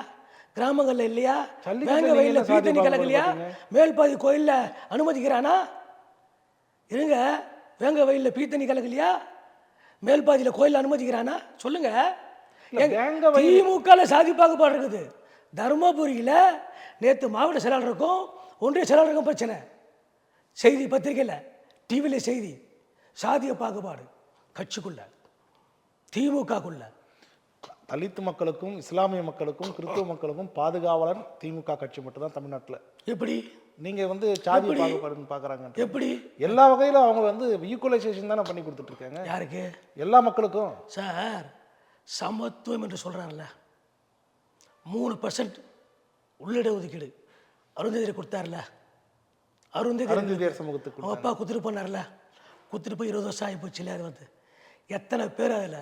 S2: கிராமங்களில் இல்லையா,
S1: ஜல்லிக்கட்டுல
S2: வேங்க
S1: நீங்க
S2: வயலில்
S1: என்ன சாதி
S2: பீத்தண்ணி கலக்கலையா, மேல்பாதி கோயிலில் அனுமதிக்கிறானா? இருங்க, வேங்க வயலில் பீத்தண்ணி கலக்கலையா, மேல்பாதியில் கோயிலில் அனுமதிக்கிறானா? சொல்லுங்க.
S1: வேங்க
S2: திமுகவில் சாதி பாகுபாடு இருக்குது. தருமபுரியில் நேற்று மாவட்ட செயலாளருக்கும் ஒன்றிய செயலாளருக்கும் பிரச்சனை. செய்தி பத்திரிகையில் டிவியில் செய்தி, சாதிய பாகுபாடு கட்சிக்குள்ள, திமுகக்குள்ள.
S1: தலித்து மக்களுக்கும் இஸ்லாமிய மக்களுக்கும் கிறிஸ்துவ மக்களுக்கும் பாதுகாவலன் திமுக கட்சி மட்டும் தான் தமிழ்நாட்டில்.
S2: எப்படி
S1: நீங்க வந்து சாதிய பாகுபாடுன்னு பார்க்குறாங்க.
S2: எப்படி
S1: எல்லா வகையிலும் அவங்க வந்து ஈக்குவலைசேஷன் தானே பண்ணி கொடுத்துட்டு இருக்காங்க
S2: யாருக்கு?
S1: எல்லா மக்களுக்கும்.
S2: சார் சமத்துவம் என்று சொல்கிறாங்கல்ல, 3% உள்ளிட ஒதுக்கீடு அருந்ததி கொடுத்தார்ல,
S1: அருந்ததியர் சமூகத்துக்கு
S2: அவங்க அப்பா குத்துட்டு போனார்ல, குத்துட்டு போய் 20 வருஷம் ஆகி போச்சு இல்லையா? அது வந்து எத்தனை பேர் அதில்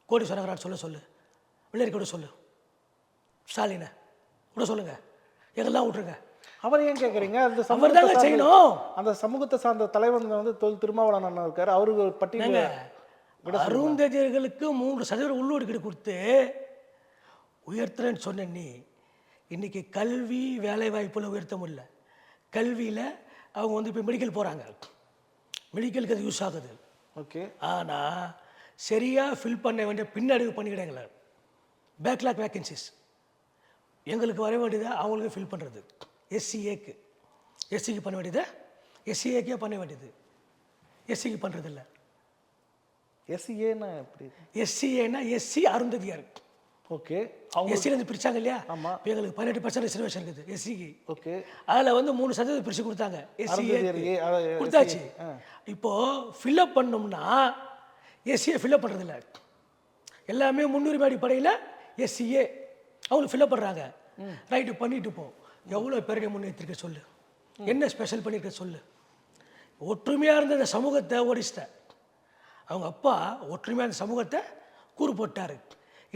S2: கோடி சொன்னாங்கன்னு சொல்லு வெள்ளரி கூட சொல்லு, ஸ்டாலினை கூட சொல்லுங்க, எங்கெல்லாம் விட்ருங்க.
S1: அவர் ஏன் கேட்குறீங்க? அந்த
S2: அவர் தாங்க செய்யணும்.
S1: அந்த சமூகத்தை சார்ந்த தலைவர் வந்து திருமாவளவன் அண்ணா இருக்காரு, அவருக்கு பட்டியல்.
S2: அருந்ததியர்களுக்கு 3% உள்ளொதுக்கீடு கொடுத்து உயர்த்துறேன்னு சொன்ன நீ இன்னைக்கு கல்வி வேலை வாய்ப்புல உயர்த்த முடியல. கல்வியில் அவங்க வந்து இப்போ மெடிக்கல் போகிறாங்க, மெடிக்கலுக்கு அது யூஸ் ஆகுது.
S1: ஓகே.
S2: ஆனால் சரியாக ஃபில் பண்ண வேண்டிய பின்னடைவு பண்ணிக்கிட்டாங்களே, பேக்லாக் வேக்கன்சிஸ் எங்களுக்கு வர வேண்டியதை அவங்களுக்கு ஃபில் பண்ணுறது. எஸ்சிக்கு பண்ண வேண்டியதை எஸ்சிஏக்கே பண்ண வேண்டியது, எஸ்சிக்கு பண்ணுறதில்ல.
S1: எஸ்சிஏன்னா எப்படி?
S2: எஸ்சிஏன்னா எஸ்சி அருந்ததியார்.
S1: ஓகே.
S2: எஸ்சிலேருந்து பிரித்தாங்க இல்லையா?
S1: ஆமாம்.
S2: இப்போ எங்களுக்கு 18% ரிசர்வேஷன் இருக்குது எஸ்சிக்கு.
S1: ஓகே.
S2: அதில் வந்து 3% பிரித்து கொடுத்தாங்க, எஸ்சிஏ கொடுத்தாச்சு. இப்போது ஃபில்அப் பண்ணோம்னா எஸ்சிஏ ஃபில்அப் பண்ணுறதில்ல, எல்லாமே முன்னுரிமை அடிப்படையில் எஸ்சிஏ அவங்களுக்கு ஃபில்அப் பண்ணுறாங்க. ரைட்டு பண்ணிட்டு போ. எவ்வளோ பேரை முன்னேற்றிருக்க சொல்லு, என்ன ஸ்பெஷல் பண்ணியிருக்க சொல்லு. ஒற்றுமையாக இருந்த இந்த சமூகத்தை ஓடிச்சிட்டேன். அவங்க அப்பா ஒற்றுமையாக இந்த சமூகத்தை கூறு போட்டார்.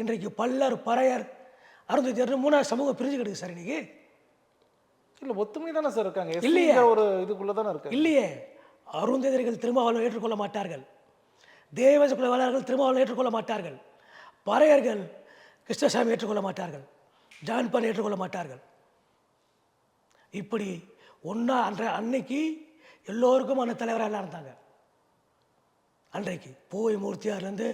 S2: இன்றைக்கு பல்லர் பறையர் அருந்ததியர் 3 சமூகம் பிரிஞ்சு கிடக்கு சார் இன்னைக்கு.
S1: இல்லை, ஒத்துமை தானே சார் இருக்காங்க.
S2: இல்லையே,
S1: ஒரு இதுக்குள்ளே தானே இருக்காங்க.
S2: இல்லையே, அருந்ததியர்கள் திருமாவளவன் ஏற்றுக்கொள்ள மாட்டார்கள், தேவசகுல வேளாளர்கள் திருமாவளவன் ஏற்றுக்கொள்ள மாட்டார்கள், பறையர்கள் கிருஷ்ணசாமி ஏற்றுக்கொள்ள மாட்டார்கள், ஜான்பன் ஏற்றுக்கொள்ள மாட்டார்கள். இப்படி ஒன்றா அன்னைக்கு எல்லோருக்குமான தலைவராக இருந்தாங்க. அன்றைக்கு பூவை மூர்த்தியார்லேருந்து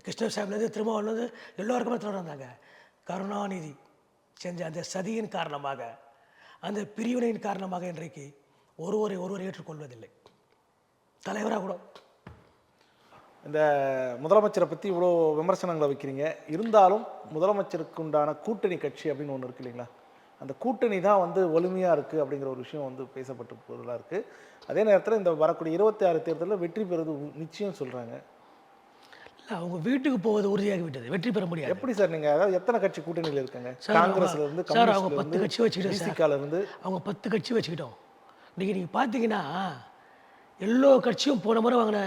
S2: கிருஷ்ணசாமிலேருந்து திருமாவளவன்லேருந்து எல்லோருக்குமே தலைவராக இருந்தாங்க. கருணாநிதி செஞ்ச அந்த சதியின் காரணமாக, அந்த பிரிவினையின் காரணமாக இன்றைக்கு ஒருவரை ஏற்றுக்கொள்வதில்லை தலைவராக கூட.
S1: இந்த முதலமைச்சரை பற்றி இவ்வளோ விமர்சனங்களை வைக்கிறீங்க, இருந்தாலும் முதலமைச்சருக்கு உண்டான கூட்டணி கட்சி அப்படின்னு ஒன்று இருக்கு இல்லைங்களா? அந்த கூட்டணி தான் வந்து வலிமையாக இருக்குது அப்படிங்கிற ஒரு விஷயம் வந்து பேசப்பட்டு போதெல்லாம் இருக்குது. அதே நேரத்தில் இந்த வரக்கூடிய 26 தேர்தலில் வெற்றி பெறுவது நிச்சயம் சொல்கிறாங்க.
S2: இல்லை, அவங்க வீட்டுக்கு போவது உறுதியாகி விட்டது, வெற்றி பெற முடியாது.
S1: எப்படி சார் நீங்கள், அதாவது எத்தனை கட்சி கூட்டணியில் இருக்காங்க? காங்கிரஸ்ல இருந்து,
S2: சார் அவங்க 10 கட்சி வச்சுக்கிட்டோம்,
S1: பிசிகால இருந்து
S2: அவங்க 10 கட்சி வச்சுக்கிட்டோம். இன்றைக்கி நீங்கள் பார்த்தீங்கன்னா எல்லா கட்சியும் போன முறை வாங்கின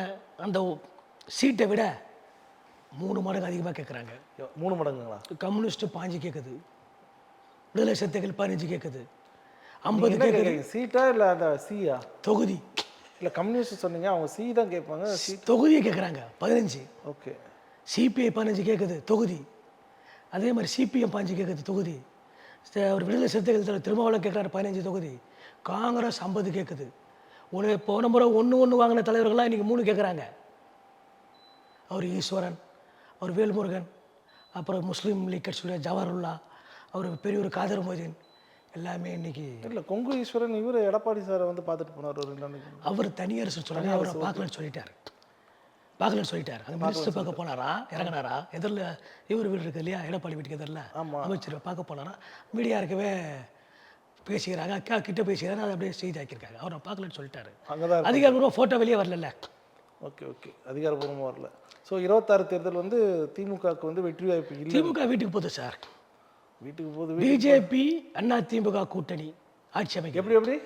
S2: அந்த சீட்டை விட 3 மடங்கு அதிகமாக கேட்குறாங்க.
S1: 3 மடங்குங்களா?
S2: கம்யூனிஸ்ட்டு 5 கேட்குது, விடுதலை சிறுத்தைகள் 15 கேட்குது, 50 கேட்குது.
S1: சீட்டா இல்லை அந்த சியா
S2: தொகுதி?
S1: இல்லை, கம்யூனிஸ்ட் சொன்னீங்க, அவங்க சி தான் கேட்பாங்க.
S2: தொகுதியை கேட்குறாங்க 15.
S1: ஓகே.
S2: சிபிஐ 15 கேட்குது தொகுதி, அதே மாதிரி சிபிஎம் 15 கேட்குது தொகுதி, ஒரு விடுதலை சிறுத்தைகள் திருமாவளவன் கேட்குறாரு 15 தொகுதி, காங்கிரஸ் 50 கேட்குது. போன முறை 1 வாங்கின தலைவர்கள்லாம் இன்றைக்கி 3 கேட்குறாங்க. அவர் ஈஸ்வரன், அவர் வேல்முருகன், அப்புறம் முஸ்லீம் லீக் கட்சியுடைய ஜவஹர்லா, அவர் பெரியவர் காதர் மொய்தீன், எல்லாமே இன்னைக்கு.
S1: இல்லை, கொங்கு ஈஸ்வரன் இவர் எடப்பாடி சாரை வந்து பார்த்துட்டு போனார் ஒரு 2 நாளைக்கு.
S2: அவர் தனியரசு சொல்கிறாங்க, அவரை பார்க்கலன்னு சொல்லிட்டார். அங்கே மினிஸ்டர் பார்க்க போனாரா, இறங்கினாரா, எதிரில் இவர் வீடு இருக்கு இல்லையா, எடப்பாடி வீட்டுக்கு எதிரில் அமைச்சர் பார்க்க போனாரா, மீடியா இருக்கவே பேசிக்கிறாங்க, அக்கா கிட்ட பேசிக்கிறாங்க, அதை அப்படியே செய்தி ஆக்கியிருக்காங்க. அவரை பார்க்கலன்னு சொல்லிட்டாரு. அதிகாரப்பூர்வமாக ஃபோட்டோ வெளியே வரல.
S1: ஓகே ஓகே, அதிகாரப்பூர்வமாக வரல. ஸோ 26 தேர்தல் வந்து திமுகவுக்கு வந்து வெற்றி வாய்ப்பு இல்லை.
S2: திமுக வீட்டுக்கு போகுது சார்,
S1: வீட்டுக்கு போகுது.
S2: பிஜேபி அண்ணா திமுக கூட்டணி ஆட்சி அமைக்க.
S1: எப்படி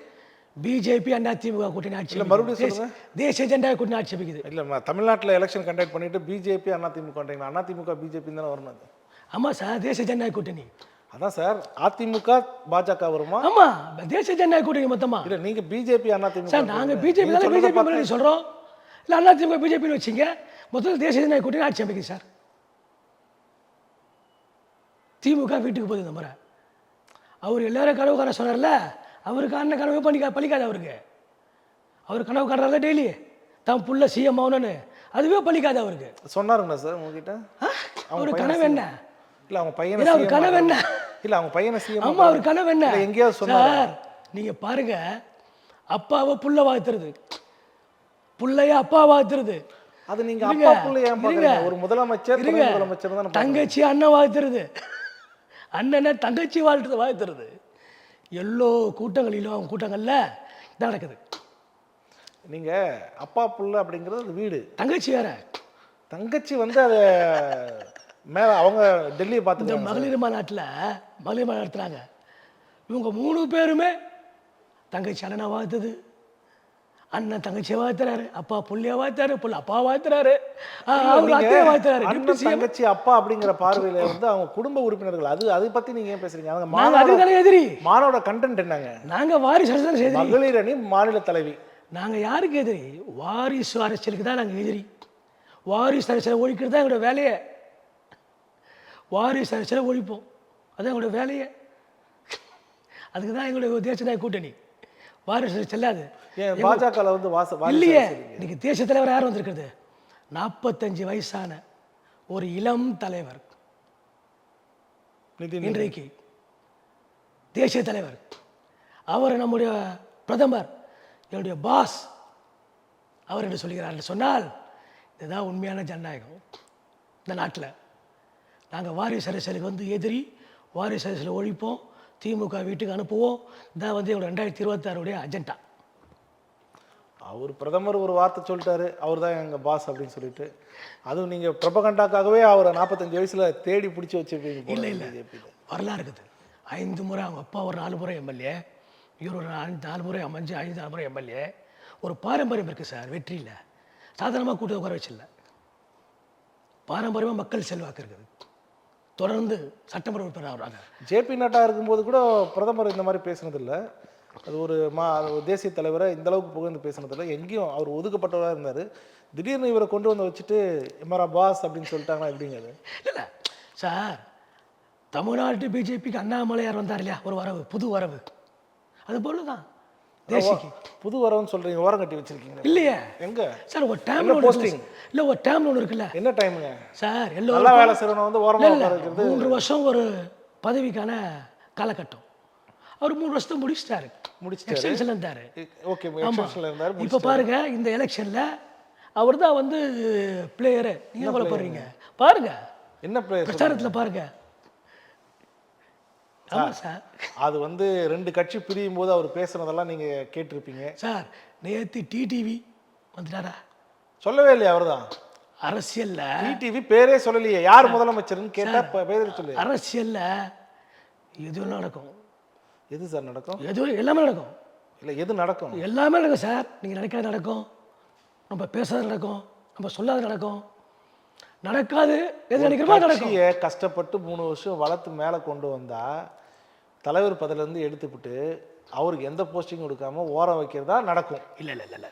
S2: பிஜேபி அதிமுக கூட்டணி ஆட்சி
S1: இல்ல,
S2: அமைக்குது.
S1: மறுபடியும் சொல்லுங்க.
S2: தேசிய ஜனநாயக கூட்டணி ஆட்சி அமைக்குது.
S1: இல்லை, தமிழ்நாட்டில் எலெக்ஷன் கண்டக்ட் பண்ணிட்டு பிஜேபி அதிமுக அதிமுக பிஜேபி தானே வரணும் அது.
S2: ஆமாம் சார், தேசிய ஜனநாயக கூட்டணி.
S1: அதான் சார், அதிமுக பாஜக வருமா?
S2: ஆமாம், தேசிய ஜனநாயக கூட்டணி மொத்தமாக.
S1: இல்லை, நீங்கள் பிஜேபி அதிமுக
S2: சார் நாங்கள் பிஜேபி தானே பிஜேபி முன்னாடி சொல்கிறோம். இல்லை அதிமுக பிஜேபின்னு வச்சிங்க, மொத்தத்தில் தேசிய ஜனநாயக கூட்டணி ஆட்சி அமைக்குது சார். திமுக வீட்டுக்கு போகுது இந்த முறை. அவர் எல்லாரும் கனவு காண சொன்னார்ல, அவருக்கு அண்ணன் கனவு பழிக்காது. அவருக்கு அவர் கனவு காணுறாருல டெய்லி தான் புள்ள சிஎம் ஆகணும்னு, அதுவே பழிக்காது அவருக்கு.
S1: சொன்னாருங்களா சார் உங்ககிட்ட?
S2: அவர் கனவு என்ன?
S1: இல்லை, அவங்க பையனை
S2: அவர் கனவு என்ன?
S1: இல்லை, அவங்க பையனை சிஎம்.
S2: ஆமாம், அவர் கனவு என்ன?
S1: எங்கேயாவது சொன்னார்
S2: சார்? நீங்கள் பாருங்க, அப்பாவை புள்ள வாழ்த்துறது, புள்ளைய அப்பா வாழ்த்துறது.
S1: அது நீங்க அப்பா புள்ள ஏன் பாக்குறீங்க? ஒரு முதலமைச்சர் துணை முதலமைச்சர் தான்.
S2: தங்கச்சி அண்ணன் வாழ்த்துறது, அண்ணனை தங்கச்சி வாழ்த்துறது. எல்லோ கூட்டங்களிலும் அவங்க கூட்டங்கள்ல இதான் நடக்குது.
S1: நீங்க அப்பா புள்ள அப்படிங்கிறது அது வீடு.
S2: தங்கச்சி வேற.
S1: தங்கச்சி வந்து அதை மேல அவங்க டெல்லியை பார்த்து
S2: இந்த மகளிர் மாநாட்டில் மகளிர் மாநாடு நடத்துறாங்க. இவங்க 3 பேருமே தங்கச்சி அண்ணனை வாழ்த்துது, அண்ணன் தங்கச்சியை வாழ்த்துறாரு, அப்பா புள்ளைய வாழ்த்துறாரு, புள்ள அப்பா வாழ்த்துறாரு, அவங்க அத்தையை வாழ்த்துறாரு.
S1: அண்ணன் தங்கச்சி அப்பா அப்படிங்கிற பார்வையில வந்து அவங்க குடும்ப உறுப்பினர்கள். அதை பத்தி நீங்க ஏன் பேசுறீங்க? அவங்க
S2: நாங்க அதுதானே எதிரி.
S1: மானோட கண்டென்ட் என்னங்க?
S2: நாங்க வாரிசு அரசியல் எதிரி.
S1: மகளிர் அணி மாநில தலைவி.
S2: நாங்க யாருக்கு எதிரி? வாரிசு அரசியலுக்கு தான் நாங்க எதிரி. வாரிசு அரசியலை ஒழிக்கிறது தான் எங்களோட வேலையை. வாரிசு அரசியலை ஒழிப்போம், அதான் எங்களோட வேலையை. அதுக்கு தான் எங்களுடைய தேசிய நாயக கூட்டணி. வாரிசு செல்லாது.
S1: பாஜக வந்து
S2: இல்லையே. இன்னைக்கு தேசிய தலைவர் யார் வந்திருக்கிறது? 45 வயசான ஒரு இளம் தலைவர் இன்றைக்கு தேசிய தலைவர். அவர் நம்முடைய பிரதமர், என்னுடைய பாஸ் அவர் என்று சொல்கிறார் என்று சொன்னால், இதுதான் உண்மையான ஜனநாயகம் இந்த நாட்டில். நாங்கள் வாரிசு அரசியலுக்கு வந்து எதிரி. வாரிசு அரசியலை ஒழிப்போம், திமுக வீட்டுக்கு அனுப்புவோம். இதான் வந்து எங்களோட 2026 அஜெண்டா.
S1: அவர் பிரதமர் ஒரு வார்த்தை சொல்லிட்டாரு, அவர் தான் எங்கள் பாஸ் அப்படின்னு சொல்லிட்டு. அதுவும் நீங்கள் பிரபகண்டாக்காகவே அவரை 45 வயசில் தேடி பிடிச்சி வச்சுருப்பீங்க.
S2: இல்லை இல்லை, வரலாறு இருக்குது. 5 முறை அவங்க அப்பா ஒரு 4 முறை எம்எல்ஏ, இவர் ஒரு 4 முறை அமைஞ்சு 5 முறை எம்எல்ஏ. ஒரு பாரம்பரியம் இருக்குது சார் வெற்றியில். சாதாரணமாக கூட்ட உட்கார வச்சில்ல, பாரம்பரியமாக மக்கள் செல்வாக்கு இருக்குது. தொடர்ந்து சட்டமன்ற உறுப்பினர் ஆகிறாங்க.
S1: ஜேபி நட்டா இருக்கும்போது கூட பிரதமர் இந்த மாதிரி பேசுனதில்லை. அது ஒரு தேசிய தலைவரை இந்த அளவுக்கு புகழ்ந்து பேசுனதில்லை. எங்கேயும் அவர் ஒதுக்கப்பட்டவராக இருந்தார். திடீர்னு இவரை கொண்டு வந்து வச்சுட்டு எம்ஆர்ஆ பாஸ் அப்படின்னு சொல்லிட்டாங்கன்னா எப்படிங்க அது?
S2: இல்லை சார், தமிழ்நாட்டு பிஜேபிக்கு அண்ணாமலையார் வந்தார் இல்லையா, ஒரு வரவு, புது வரவு. அது போல தான் தேசிக்கு
S1: புது வரவுன்னு சொல்கிறீங்க, ஓரம் கட்டி வச்சிருக்கீங்க.
S2: இல்லையே
S1: எங்கே
S2: சார்? ஒரு டைம் போஸ்டிங் இல்லை, ஒரு டைம் ஒன்று இருக்குல்ல.
S1: என்ன டைமுங்க
S2: சார்?
S1: எல்லா வேலை செய்யணும் வந்து ஓரமாக இருக்கிறது.
S2: 3 வருஷம் ஒரு பதவிக்கான காலகட்டம். அவர் 3 வருஷத்தை முடிச்சிட்டாரு. எக்ஸ்டென்ஷன்ல இருந்தார்.
S1: ஓகே, எக்ஸ்டென்ஷன்ல இருந்தார்.
S2: இப்போ பாருங்க, இந்த எலெக்ஷன்ல அவர் தான் வந்து பிளேயரு. நீங்க கவலைப்படுறீங்க பாருங்க,
S1: என்ன பிளேயர்
S2: பிரச்சாரத்தில் பாருங்க. ஆமாம் சார்,
S1: அது வந்து 2 கட்சி பிரியும் போது அவர் பேசுனதெல்லாம் நீங்க கேட்டிருப்பீங்க
S2: சார். நேற்று டிடிவி வந்துட்டாரா?
S1: சொல்லவே இல்லையா? அவர் தான்
S2: அரசியல்ல
S1: டிடிவி பேரே சொல்லலையே. யார் முதலமைச்சர்னு கேட்டா பேர் சொல்லு.
S2: அரசியல்ல எது நடக்கும்?
S1: எது சார் நடக்கும்?
S2: எது எல்லாமே நடக்கும்.
S1: இல்லை, எது நடக்கும்?
S2: எல்லாமே நடக்கும் சார். நீங்கள் நினைக்காத நடக்கும், நம்ம பேசாத நடக்கும், நம்ம சொல்லாத நடக்கும். நடக்காது எது நினைக்கிறோமோ நடக்கும்.
S1: கஷ்டப்பட்டு 3 வருஷம் வளர்த்து மேலே கொண்டு வந்தா தலைவர் பதவியிலேருந்து எடுத்துவிட்டு அவருக்கு எந்த போஸ்டிங் கொடுக்காம ஓரம் வைக்கிறதா நடக்கும்.
S2: இல்லை இல்லை இல்லை,